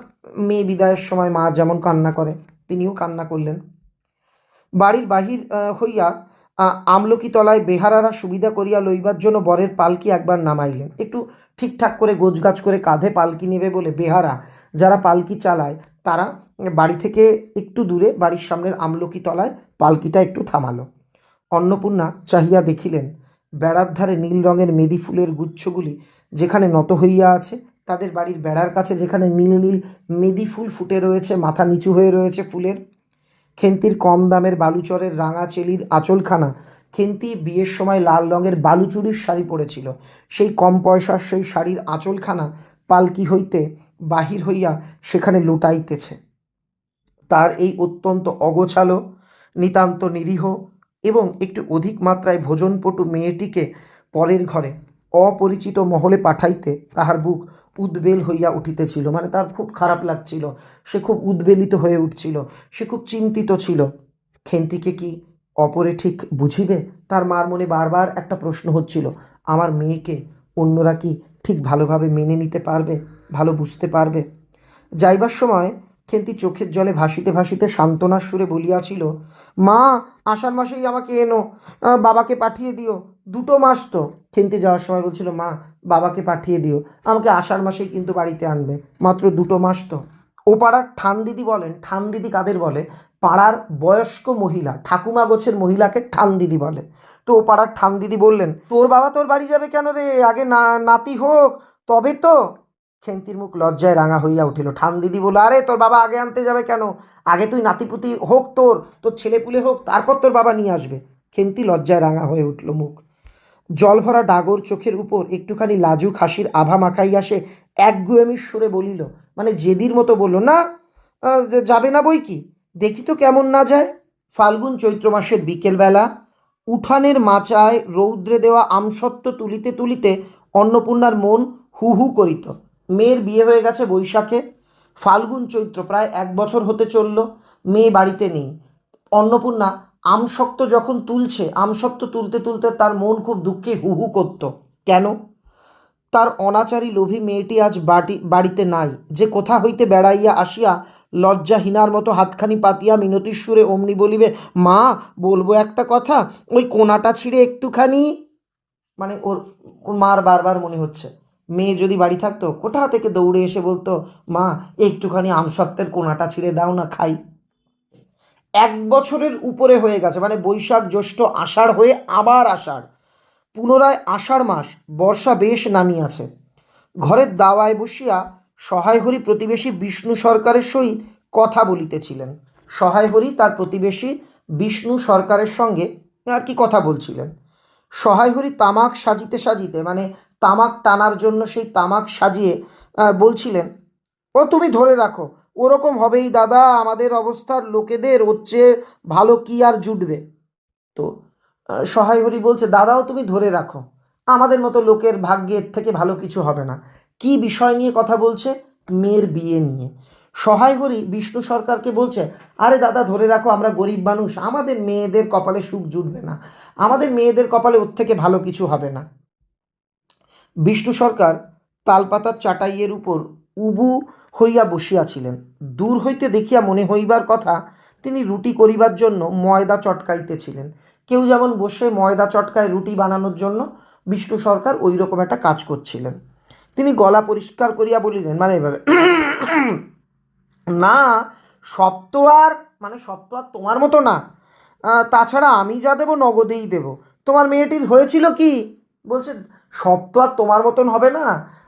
মেয়ে বিদায়ের সময় মা যেমন কান্না করে তিনিও কান্না করলেন। বাড়ির বাহির হইয়া আমলকি তলায় বেহারারা সুবিধা করিয়া লইবার জন্য বরের পালকি একবার নামাইলেন। একটু ঠিকঠাক করে গোছগাছ করে কাঁধে পালকি নেবে বলে বেহারা যারা পালকি চালায় তারা বাড়ি থেকে একটু দূরে বাড়ির সামনের আমলকি তলায় পালকিটা একটু থামালো। অন্নপূর্ণা চাহিয়া দেখিলেন বেড়ার ধারে নীল রঙের মেদি ফুলের গুচ্ছগুলি যেখানে নত হইয়া আছে, তাদের বাড়ির বেড়ার কাছে যেখানে নীল নীল মেদি ফুল ফুটে রয়েছে, মাথা নিচু হয়ে রয়েছে ফুলের, খেন্তির কম দামের বালুচরের রাঙা চেলির আঁচলখানা, খেন্তি বিয়ের সময় লাল রঙের বালুচুরির শাড়ি পরেছিল, সেই কম পয়সার সেই শাড়ির আঁচলখানা পালকি হইতে বাহির হইয়া সেখানে লুটাইতেছে। তার এই অত্যন্ত অগোছালো, নিতান্ত নিরীহ এবং একটু অধিক মাত্রায় ভোজনপটু মেয়েটিকে পরের ঘরে অপরিচিত মহলে পাঠাইতে তাহার বুক উদ্বেল হইয়া উঠিতেছিল। মানে তার খুব খারাপ লাগছিল, সে খুব উদ্বেলিত হয়ে উঠছিল, সে খুব চিন্তিত ছিল। খেন্তিকে কি অপরে ঠিক বুঝিবে? তার মার মনে বারবার একটা প্রশ্ন হচ্ছিল, আমার মেয়েকে অন্যরা কি ঠিক ভালোভাবে মেনে নিতে পারবে, ভালো বুঝতে পারবে? যাইবার সময় খেন্তি চোখের জলে ভাসিতে ভাসিতে সান্ত্বনার সুরে বলিয়াছিল, মা আষাঢ় মাসেই আমাকে এনো, বাবাকে পাঠিয়ে দিও, 2 মাস তো। খেন্তি যাওয়ার সময় বলছিল, মা বাবাকে পাঠিয়ে দিও, আমাকে আষাঢ় মাসেই কিন্তু বাড়িতে আনবে, মাত্র 2 মাস তো। ও পাড়ার ঠান দিদি বলেন, ঠান দিদি কাদের বলে? পাড়ার বয়স্ক মহিলা, ঠাকুমা গোছের মহিলাকে ঠান দিদি বলে। তো ও পাড়ার ঠান দিদি বললেন, তোর বাবা তোর বাড়ি যাবে কেন রে, আগে নাতি হোক তবে তো। খেন্তির মুখ লজ্জায় রাঙা হইয়া উঠিল। ঠান দিদি বলল, আরে তোর বাবা আগে আনতে যাবে কেন, আগে তুই নাতিপুতি হোক, তোর তোর ছেলেপুলে হোক, তারপর তোর বাবা নিয়ে আসবে। খেন্তি লজ্জায় রাঙা হয়ে উঠল মুখ। জল ভরা ডাগর চোখের উপর একটুখানি লাজুক হাসির আভা মাখাইয়া সে একগুয়েমির সুরে বলিল, মানে জেদির মতো বলল, না যাবে না বই কি, দেখি তো কেমন না যায়। ফাল্গুন চৈত্র মাসের বিকেলবেলা উঠানের মাচায় রৌদ্রে দেওয়া আমসত্ত্ব তুলিতে তুলিতে অন্নপূর্ণার মন হু হু করিত। মেয়ের বিয়ে হয়ে গেছে বৈশাখে, ফাল্গুন চৈত্র প্রায় 1 বছর হতে চলল, মেয়ে বাড়িতে নেই। অন্নপূর্ণা আমসত্ত্ব যখন তুলছে, আমসত্ত্ব তুলতে তুলতে তার মন খুব দুঃখে হু হু করত। কেন? তার অনাচারী লোভী মেয়েটি আজ বাড়িতে নাই, যে কোথা হইতে বেড়াইয়া আসিয়া লজ্জাহীনার মতো হাতখানি পাতিয়া মিনতির সুরে অমনি বলিবে, মা বলবো একটা কথা, ওই কোনাটা ছিঁড়ে একটুখানি। মানে ওর ওর মার বারবার মনে হচ্ছে মেয়ে যদি বাড়ি থাকতো কোথা থেকে দৌড়ে এসে বলতো, মা একটুখানি আমসত্ত্বের কোনাটা ছিঁড়ে দাও না, খাই। 1 বছরের উপরে হয়ে গেছে, মানে বৈশাখ জ্যৈষ্ঠ আষাঢ় হয়ে আবার আষাঢ়, পুনরায় আষাঢ় মাস, বর্ষা বেশ নামিয়াছে। ঘরের দাওয়ায় বসিয়া সহায় হরি প্রতিবেশী বিষ্ণু সরকারের সহিত কথা বলিতেছিলেন। সহায় হরি তার প্রতিবেশী বিষ্ণু সরকারের সঙ্গে আর কি কথা বলছিলেন। সহায় হরি তামাক সাজিতে সাজিতে, মানে তামাক টানার জন্য সেই তামাক সাজিয়ে বলছিলেন, ও তুমি ধরে রাখো, ওরকম হবেই দাদা, আমাদের অবস্থার লোকেদের ওর চেয়ে ভালো কি আর জুটবে। তো সহায় হরি বলছে, দাদাও তুমি ধরে রাখো, আমাদের মতো লোকের ভাগ্যের থেকে ভালো কিছু হবে না। কি বিষয় নিয়ে কথা বলছে? মেয়ের বিয়ে নিয়ে। সহায় হরি বিষ্ণু সরকারকে বলছে, আরে দাদা ধরে রাখো, আমরা গরিব মানুষ, আমাদের মেয়েদের কপালে সুখ জুটবে না, আমাদের মেয়েদের কপালে ওর থেকে ভালো কিছু হবে না। বিষ্ণু সরকার তালপাতার চাটাইয়ের উপর উবু হইয়া বসিয়াছিলেন। দূর হইতে দেখিয়া মনে হইবার কথা তিনি রুটি করিবার জন্য ময়দা চটকাইতেছিলেন। কেউ যেমন বসে ময়দা চটকায় রুটি বানানোর জন্য, বিষ্ণু সরকার ওই রকম একটা কাজ করছিলেন। তিনি গলা পরিষ্কার করিয়া বলিলেন, মানে এভাবে, না সব তো আর, মানে সব তো আর তোমার মতো না, তাছাড়া আমি যা দেবো নগদেই দেবো। তোমার মেয়েটির হয়েছিল কি? বলছে, সব তো আর তোমার মতন হবে না,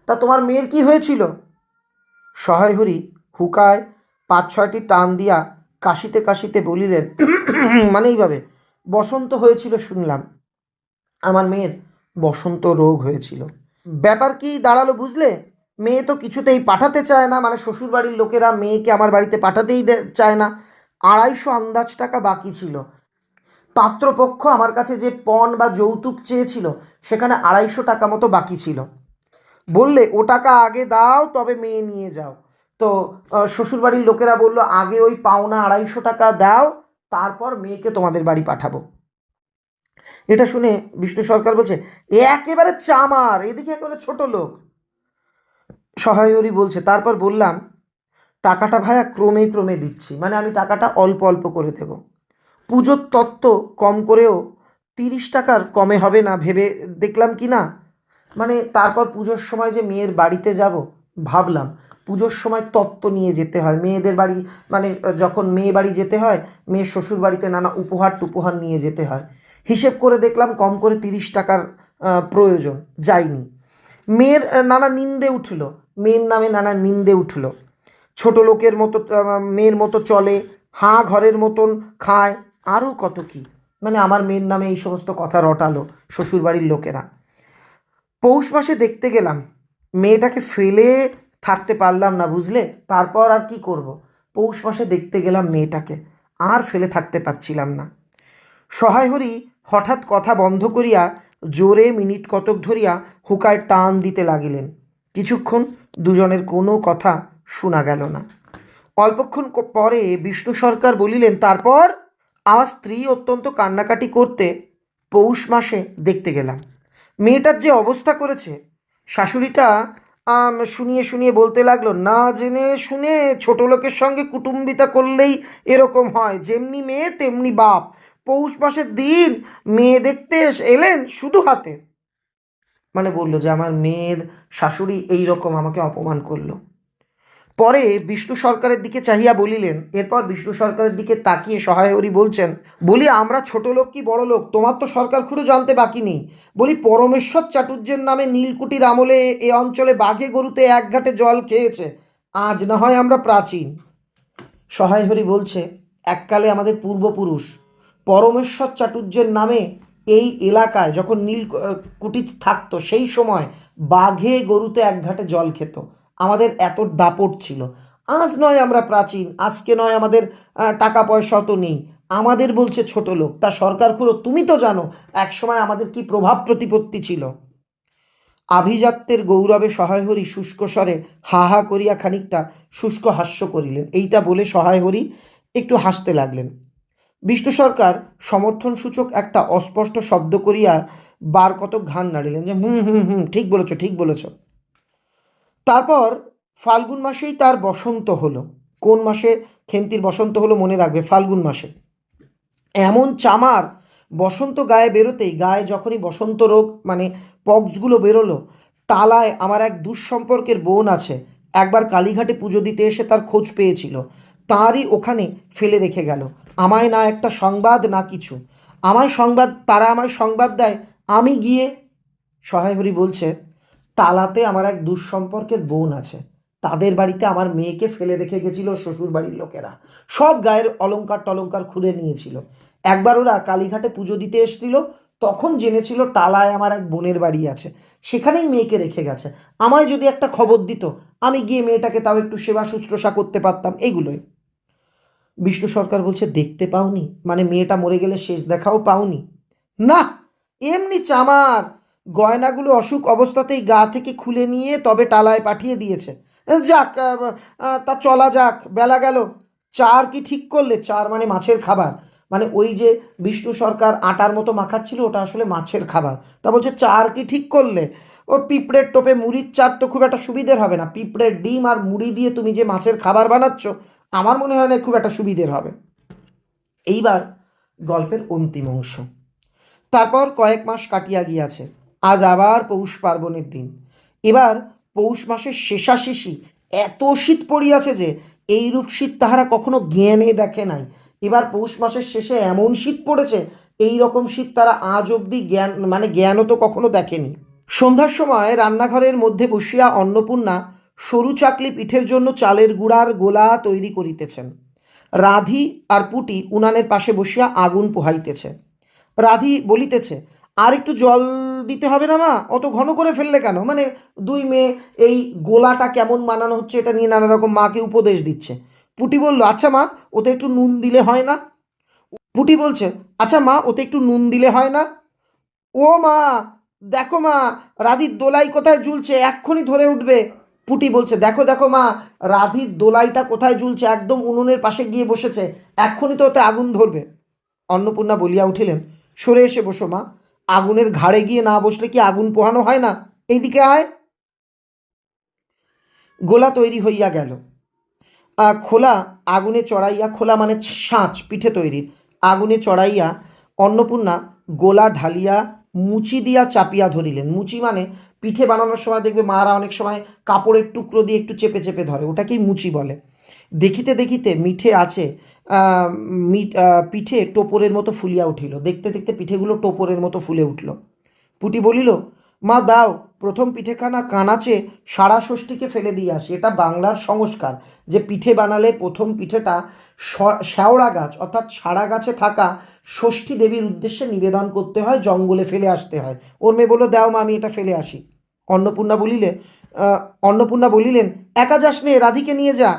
তা তোমার মেয়ের কি হয়েছিল? সহায় হরি হুকায় 5-6টি টান দিয়া কাশিতে কাশিতে বলিলেন, মানে এইভাবে, বসন্ত হয়েছিল শুনলাম, আমার মেয়ের বসন্ত রোগ হয়েছিল। ব্যাপার কি দাঁড়ালো বুঝলে? মেয়ে তো কিছুতেই পাঠাতে চায় না, মানে শ্বশুরবাড়ির লোকেরা মেয়েকে আমার বাড়িতে পাঠাতেই চায় না। 250 আন্দাজ টাকা বাকি ছিল। পাত্রপক্ষ আমার কাছে যে পণ বা যৌতুক চেয়েছিল সেখানে 250 টাকা মতো বাকি ছিল। বললে ও টাকা আগে দাও তবে মেয়ে নিয়ে যাও। তো শ্বশুরবাড়ির লোকেরা বলল, আগে ওই পাওনা 250 টাকা দাও, তারপর মেয়েকে তোমাদের বাড়ি পাঠাবো। এটা শুনে বিষ্ণু সরকার বলছে, এ একেবারে চামার, এদিকে একেবারে ছোট লোক। সহায় হরি বলছে, তারপর বললাম, টাকাটা ভাইয়া ক্রমে ক্রমে দিচ্ছি, মানে আমি টাকাটা অল্প অল্প করে দেব। পুজোর তত্ত্ব কম করেও 30 টাকার কমে হবে না ভেবে দেখলাম কি না। মানে তারপর পুজোর সময় যে মেয়ের বাড়িতে যাব, ভাবলাম পুজোর সময় তত্ত্ব নিয়ে যেতে হয় মেয়েদের বাড়ি, মানে যখন মেয়ে বাড়ি যেতে হয়, মেয়ের শ্বশুর বাড়িতে নানা উপহার টুপহার নিয়ে যেতে হয়। হিসেব করে দেখলাম কম করে 30 টাকার প্রয়োজন, যায়নি। মেয়ের নানা নিন্দে উঠল, মেয়ের নামে নানা নিন্দে উঠল। ছোট লোকের মতো মেয়ের মতো চলে, হাঁ ঘরের মতন খায়, আরও কত কি। মানে আমার মেয়ের নামে এই সমস্ত কথা রটালো শ্বশুরবাড়ির লোকেরা। পৌষ মাসে দেখতে গেলাম, মেয়েটাকে ফেলে থাকতে পারলাম না, বুঝলে। তারপর আর কি করব, পৌষ মাসে দেখতে গেলাম মেয়েটাকে, আর ফেলে থাকতে পারছিলাম না। সহায় হরি হঠাৎ কথা বন্ধ করিয়া জোরে মিনিট কতক ধরিয়া হুকায় টান দিতে লাগিলেন। কিছুক্ষণ দুজনের কোনো কথা শোনা গেল না। অল্পক্ষণ পরে বিষ্ণু সরকার বলিলেন, তারপর আমার স্ত্রী অত্যন্ত কান্নাকাটি করতে পৌষ মাসে দেখতে গেলাম। মেয়েটার যে অবস্থা করেছে, শাশুড়িটা শুনিয়ে শুনিয়ে বলতে লাগলো, না জেনে শুনে ছোট লোকের সঙ্গে কুটুম্বিতা করলেই এরকম হয়, যেমনি মেয়ে তেমনি বাপ। পৌষ মাসের দিন মেয়ে দেখতে এলেন শুধু হাতে। মানে বললো যে আমার মেয়ের শাশুড়ি এই রকম আমাকে অপমান করলো। পরে বিষ্ণু সরকারের দিকে চাহিয়া বলিলেন, এরপর বিষ্ণু সরকারের দিকে তাকিয়ে সহায় হরি বলছেন, বলি আমরা ছোট লোক কি বড় লোক তোমার তো সরকার খুঁড়ো জানতে বাকি নেই। বলি পরমেশ্বর চাটুর্যের নামে নীলকুঠির আমলে এ অঞ্চলে বাঘে গরুতে এক ঘাটে জল খেয়েছে, আজ না হয় আমরা প্রাচীন। সহায় হরি বলছে, এককালে আমাদের পূর্বপুরুষ পরমেশ্বর চাটুর্যের নামে এই এলাকায় যখন নীল কুঠি থাকতো, সেই সময় বাঘে গরুতে এক ঘাটে জল খেত, আমাদের এত দাপট ছিল। আজ নয় আমরা প্রাচীন, আজকে নয় আমাদের টাকা পয়সা তো নেই, আমাদের বলছে ছোট লোক, তা সরকার খুঁড়ো তুমি তো জানো একসময় আমাদের কি প্রভাব প্রতিপত্তি ছিল। আভিজাত্যের গৌরবে সহায় হরি শুষ্ক স্বরে হা হা করিয়া খানিকটা শুষ্ক হাস্য করিলেন। এইটা বলে সহায় হরি একটু হাসতে লাগলেন। বিষ্ণু সরকার সমর্থনসূচক একটা অস্পষ্ট শব্দ করিয়া বার কতক ঘান নাড়িলেন, যে হুম হুম হুম, ঠিক বলেছ ঠিক বলেছ। তারপর ফাল্গুন মাসেই তার বসন্ত হলো। কোন মাসে খেন্তির বসন্ত হলো মনে রাখবে, ফাল্গুন মাসে। এমন চামার, বসন্ত গায়ে বেরোতেই, গায়ে যখনই বসন্ত রোগ মানে পক্সগুলো বেরোলো, তালায় আমার এক দুঃসম্পর্কের বোন আছে, একবার কালীঘাটে পুজো দিতে এসে তার খোঁজ পেয়েছিল, তারই ওখানে ফেলে রেখে গেল। আমায় না একটা সংবাদ না কিছু, তারা আমায় সংবাদ দেয়, আমি গিয়ে। সহায় হরি বলছে, তালাতে আমার এক দুঃসম্পর্কের বোন আছে, তাদের বাড়িতে আমার মেয়েকে ফেলে রেখে গেছিল শ্বশুর বাড়ির লোকেরা, সব গায়ের অলংকার টলঙ্কার খুলে নিয়েছিল। একবার ওরা কালীঘাটে পুজো দিতে এসেছিল, তখন জেনেছিল টালায় আমার এক বোনের বাড়ি আছে, সেখানেই মেয়েকে রেখে গেছে। আমায় যদি একটা খবর দিত, আমি গিয়ে মেয়েটাকে তাও একটু সেবা শুশ্রূষা করতে পারতাম, এইগুলোই। বিষ্ণু সরকার বলছে, দেখতে পাওনি, মানে মেয়েটা মরে গেলে শেষ দেখাও পাওনি? না, এমনি চামার, গয়নাগুলো অসুখ অবস্থাতেই গা থেকে খুলে নিয়ে তবে টালায় পাঠিয়ে দিয়েছে। যাক, তা চলা যাক, বেলা গেল। চার কি ঠিক করলে? চার মানে মাছের খাবার, মানে ওই যে বিষ্ণু সরকার আটার মতো মাখাচ্ছিল, ওটা আসলে মাছের খাবার। তা বলছে, চার কি ঠিক করলে? ও পিঁপড়ের টোপে মুড়ির চার তো খুব একটা সুবিধের হবে না, পিঁপড়ের ডিম আর মুড়ি দিয়ে তুমি যে মাছের খাবার বানাচ্ছ, আমার মনে হয় না খুব একটা সুবিধের হবে। এইবার গল্পের অন্তিম অংশ। তারপর কয়েক মাস কাটিয়া গিয়াছে, আজ আবার পৌষ পার্বণের দিন। এবার পৌষ মাসের শেষাশেষি এত শীত পড়িয়াছে যে এইরূপ শীত তাহারা কখনো জ্ঞানে দেখে নাই। এবার পৌষ মাসের শেষে এমন শীত পড়েছে, এই রকম শীত তারা আজ অবধি জ্ঞানও তো কখনো দেখেনি। সন্ধ্যার সময় রান্নাঘরের মধ্যে বসিয়া অন্নপূর্ণা সরু চাকলি পিঠের জন্য চালের গুঁড়ার গোলা তৈরি করিতেছেন। রাধি আর পুটি উনানের পাশে বসিয়া আগুন পোহাইতেছে। রাধি বলিতেছে, আর একটু জল দিতে হবে না মা, অত ঘন করে ফেললে কেন? মানে দুই মেয়ে এই গোলাটা কেমন বানানো হচ্ছে এটা নিয়ে নানা রকম মাকে উপদেশ দিচ্ছে। পুটি বলল, আচ্ছা মা, ওতে একটু নুন দিলে হয় না? পুটি বলছে, আচ্ছা মা, ওতে একটু নুন দিলে হয় না? ও মা, দেখো মা, রাধির দোলাই কোথায় ঝুলছে, এক্ষুনি ধরে উঠবে। পুটি বলছে, দেখো দেখো মা, রাধির দোলাইটা কোথায় ঝুলছে, একদম উনুনের পাশে গিয়ে বসেছে, এক্ষুনি তো ওতে আগুন ধরবে। অন্নপূর্ণা বলিয়া উঠিলেন, সরে এসে বসো মা, আগুনের ঘাড়ে গিয়ে না বসলে কি আগুন পোহানো হয় না? এইদিকে আয়। গোলা তৈরি হইয়া গেল। খোলা আগুনে চড়াইয়া, খোলা মানে ছাঁচ পিঠে তৈরির, আগুনে চড়াইয়া অন্নপূর্ণা গোলা ঢালিয়া মুচি দিয়া চাপিয়া ধরিলেন। মুচি মানে পিঠে বানানোর সময় দেখবে মারা অনেক সময় কাপড়ের টুকরো দিয়ে একটু চেপে চেপে ধরে, ওটাকেই মুচি বলে। দেখিতে দেখিতে মিঠে আছে পিঠে টোপরের মতো ফুলিয়া উঠিল। দেখতে দেখতে পিঠেগুলো টোপরের মতো ফুলে উঠল। পুটি বলিল, মা দাও, প্রথম পিঠেখানা কানাচে সারা ষষ্ঠীকে ফেলে দিয়ে আসি। এটা বাংলার সংস্কার যে পিঠে বানালে প্রথম পিঠেটা শ্যাওড়া গাছ অর্থাৎ ছাড়া গাছে থাকা ষষ্ঠী দেবীর উদ্দেশ্যে নিবেদন করতে হয়, জঙ্গলে ফেলে আসতে হয়। ওর মেয়ে বললো, দাও মা, আমি এটা ফেলে আসি। অন্নপূর্ণা বলিলে অন্নপূর্ণা বলিলেন, একা যাস নে, রাধিকে নিয়ে যা।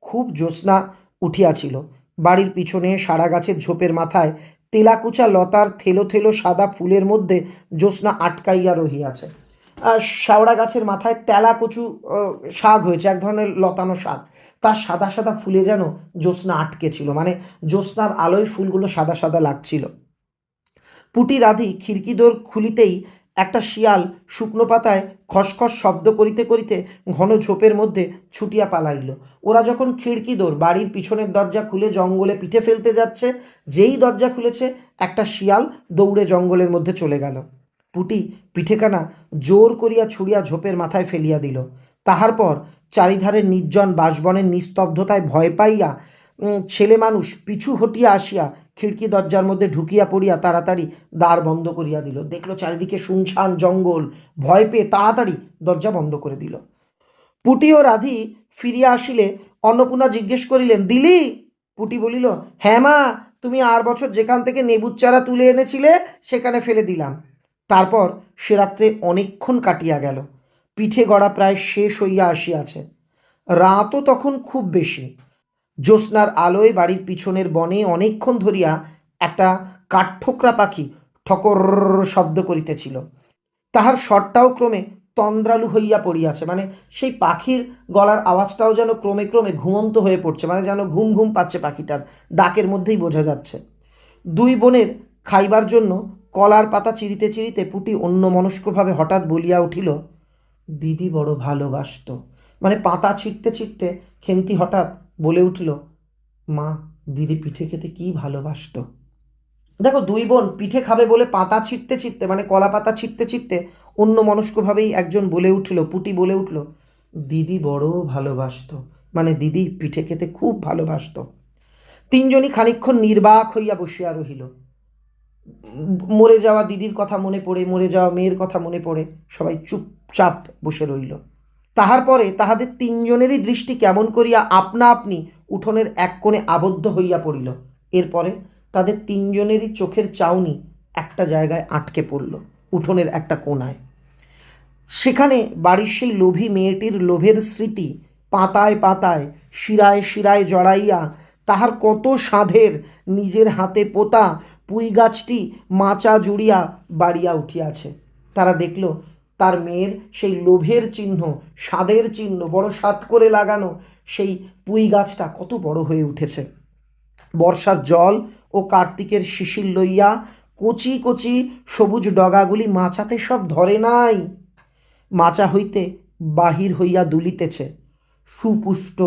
খুব জ্যোৎস্না উঠিয়াছিল। বাড়ির পিছনে সারা গাছের ঝোপের মাথায় তেলাকুচা লতার থেলো থেলো সাদা ফুলের মধ্যে জ্যোৎস্না আটকাইয়া রহিয়াছে। শ্যাওড়া গাছের মাথায় তেলাকুচু শাক হয়েছে, এক ধরনের লতানো শাক, তার সাদা সাদা ফুলে যেন জ্যোৎস্না আটকে ছিল, মানে জ্যোৎস্নার আলোয় ফুলগুলো সাদা সাদা লাগছিল। পুটি রাধি খিড়কি দোর খুলিতেই একটা শিয়াল শুকনো পাতায় খসখস শব্দ করিতে করিতে ঘন ঝোপের মধ্যে ছুটিয়া পালাইল। ওরা যখন খিড়কি দোর বাড়ির পিছনের দরজা খুলে জঙ্গলে পিঠে ফেলতে যাচ্ছে, যেই দরজা খুলেছে একটা শিয়াল দৌড়ে জঙ্গলের মধ্যে চলে গেল। পুটি পিঠেখানা জোর করিয়া ছুড়িয়া ঝোপের মাথায় ফেলিয়া দিল। তাহার পর চারিধারের নির্জন বাঁশবনের নিস্তব্ধতায় ভয় পাইয়া ছেলে মানুষ পিছু হটিয়া আসিয়া খিড়কি দরজার মধ্যে ঢুকিয়া পড়িয়া তাড়াতাড়ি দ্বার বন্ধ করিয়া দিল। দেখলো চারিদিকে শুনশান জঙ্গল, ভয় পেয়ে তাড়াতাড়ি দরজা বন্ধ করে দিল। পুটি ও রাধি ফিরিয়া আসিলে অন্নপূর্ণা জিজ্ঞেস করিলেন, দিলি? পুটি বলিল, হ্যাঁ মা, তুমি আর বছর যেখান থেকে নেবুর চারা তুলে এনেছিলে সেখানে ফেলে দিলাম। তারপর সে রাত্রে অনেকক্ষণ কাটিয়া গেল। পিঠে গড়া প্রায় শেষ হইয়া আসিয়াছে। রাতও তখন খুব বেশি। জ্যোৎস্নার আলোয় বাড়ির পিছনের বনে অনেকক্ষণ ধরিয়া একটা কাঠঠোকরা পাখি ঠকর শব্দ করিতেছিল। তাহার স্বরটাও ক্রমে তন্দ্রালু হইয়া পড়িয়াছে, মানে সেই পাখির গলার আওয়াজটাও যেন ক্রমে ক্রমে ঘুমন্ত হয়ে পড়ছে, মানে যেন ঘুম ঘুম পাচ্ছে পাখিটার, ডাকের মধ্যেই বোঝা যাচ্ছে। দুই বোনের খাইবার জন্য কলার পাতা চিরিতে চিরিতে পুটি অন্যমনস্কভাবে হঠাৎ বলিয়া উঠিল, দিদি বড় ভালোবাসত। মানে পাতা ছিঁড়তে ছিঁড়তে খেন্তি হঠাৎ বলে উঠল, মা, দিদি পিঠে খেতে কি ভালোবাসতো। দেখো, দুই বোন পিঠে খাবে বলে পাতা ছিঁড়তে ছিঁড়তে, মানে কলা পাতা ছিঁড়তে ছিঁড়তে অন্য মনস্কভাবেই একজন বলে উঠল, পুটি বলে উঠল, দিদি বড় ভালোবাসতো, মানে দিদি পিঠে খেতে খুব ভালোবাসতো। তিনজনই খানিকক্ষণ নির্বাক হইয়া বসিয়া রহিল। মরে যাওয়া দিদির কথা মনে পড়ে, মরে যাওয়া মেয়ের কথা মনে পড়ে, সবাই চুপচাপ বসে রইল। তাহার পরে তাহাদের তিনজনেরই দৃষ্টি কেমন করিয়া আপনা আপনি উঠোনের এক কোণে আবদ্ধ হইয়া পড়িল। এরপরে তাদের তিনজনেরই চোখের চাউনি একটা জায়গায় আটকে পড়ল, উঠোনের একটা কোণায়। সেখানে বাড়ির সেই লোভী মেয়েটির লোভের স্মৃতি পাতায় পাতায় শিরায় শিরায় জড়াইয়া তাহার কত সাধের নিজের হাতে পোতা পুঁই গাছটি মাচা জুড়িয়া বাড়িয়া উঠিয়াছে। তারা দেখল তার মেয়ের সেই লোভের চিহ্ন, স্বাদের চিহ্ন, বড় স্বাদ করে লাগানো সেই পুঁই গাছটা কত বড় হয়ে উঠেছে। বর্ষার জল ও কার্তিকের শিশির লইয়া কচি কচি সবুজ ডগাগুলি মাচাতে সব ধরে নাই, মাচা হইতে বাহির হইয়া দুলিতেছে সুপুষ্ট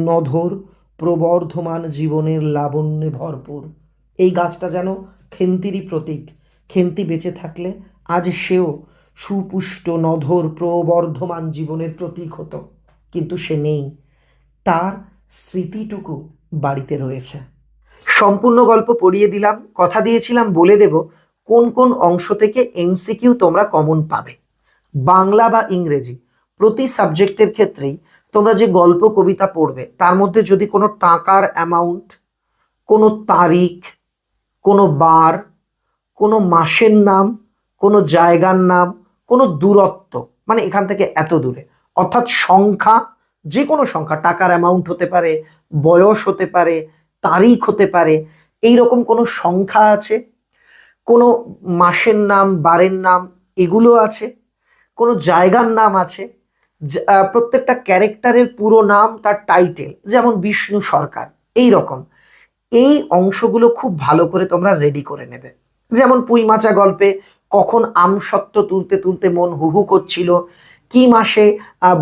নধর প্রবর্ধমান জীবনের লাবণ্যে ভরপুর। এই গাছটা যেন খেন্তিরই প্রতীক। খেন্তি বেঁচে থাকলে আজ সেও সুপুষ্ট নধর প্রবর্ধমান জীবনের প্রতীক হতো, কিন্তু সে নেই। তার স্মৃতিটুকু বাড়িতে রয়েছে। সম্পূর্ণ গল্প পড়িয়ে দিলাম, কথা দিয়েছিলাম বলে দেব কোন কোন অংশ থেকে এমসিকিউ তোমরা কমন পাবে। বাংলা বা ইংরেজি প্রতি সাবজেক্টের ক্ষেত্রেই তোমরা যে গল্প কবিতা পড়বে তার মধ্যে যদি কোনো টাকার অ্যামাউন্ট, কোনো তারিখ, কোনো বার, কোনো মাসের নাম, কোনো জায়গার নাম, কোনো দূরত্ব, মানে এখান থেকে এত দূরে, অর্থাৎ সংখ্যা, যে কোনো সংখ্যা, টাকার অ্যামাউন্ট হতে পারে, বয়স হতে পারে, তারিখ হতে পারে, এই রকম কোনো সংখ্যা আছে, কোনো মাসের নাম, বারের নাম, এগুলো আছে, কোনো জায়গার নাম আছে, প্রত্যেকটা ক্যারেক্টারের পুরো নাম, তার টাইটেল, যেমন বিষ্ণু সরকার, এই রকম এই অংশগুলো খুব ভালো করে তোমরা রেডি করে নেবে। যেমন পুঁই মাচা গল্পে কখন আমসত্ত্ব তুলতে তুলতে মন হুহু করছিল, কি মাসে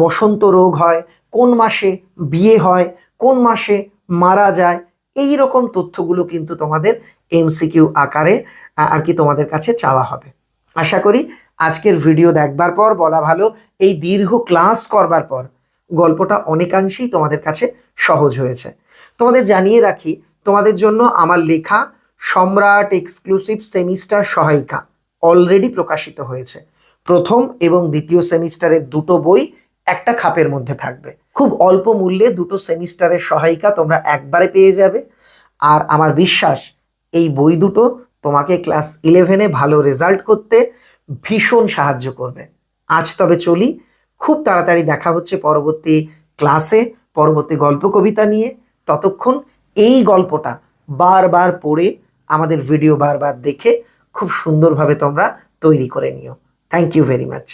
বসন্ত রোগ হয়, কোন মাসে বিয়ে হয়, কোন মাসে মারা যায়, এই রকম তথ্যগুলো কিন্তু তোমাদের এমসিকিউ আকারে আর কি তোমাদের কাছে চাওয়া হবে। আশা করি আজকের ভিডিও দেখবার পর, বলা ভালো এই দীর্ঘ ক্লাস করবার পর, গল্পটা অনেকাংশেই তোমাদের কাছে সহজ হয়েছে। তোমাদের জানিয়ে রাখি, তোমাদের জন্য আমার লেখা সম্রাট এক্সক্লুসিভ সেমিস্টার সহায়িকা অলরেডি প্রকাশিত হয়েছে। প্রথম এবং দ্বিতীয় সেমিস্টারের দুটো বই একটা খাপের মধ্যে থাকবে। খুব অল্প মূল্যে দুটো সেমিস্টারের সহায়িকা তোমরা একবারে পেয়ে যাবে। আর আমার বিশ্বাস এই বই দুটো তোমাকে ক্লাস 11-এ ভালো রেজাল্ট করতে ভীষণ সাহায্য করবে। আজ তবে চলি, খুব তাড়াতাড়ি দেখা হচ্ছে পরবর্তী ক্লাসে, পরবর্তী গল্প কবিতা নিয়ে। ততক্ষণ এই গল্পটা বারবার পড়ে, আমাদের ভিডিও বারবার দেখে খুব সুন্দরভাবে তোমরা তৈরি করে নিও। Thank you very much.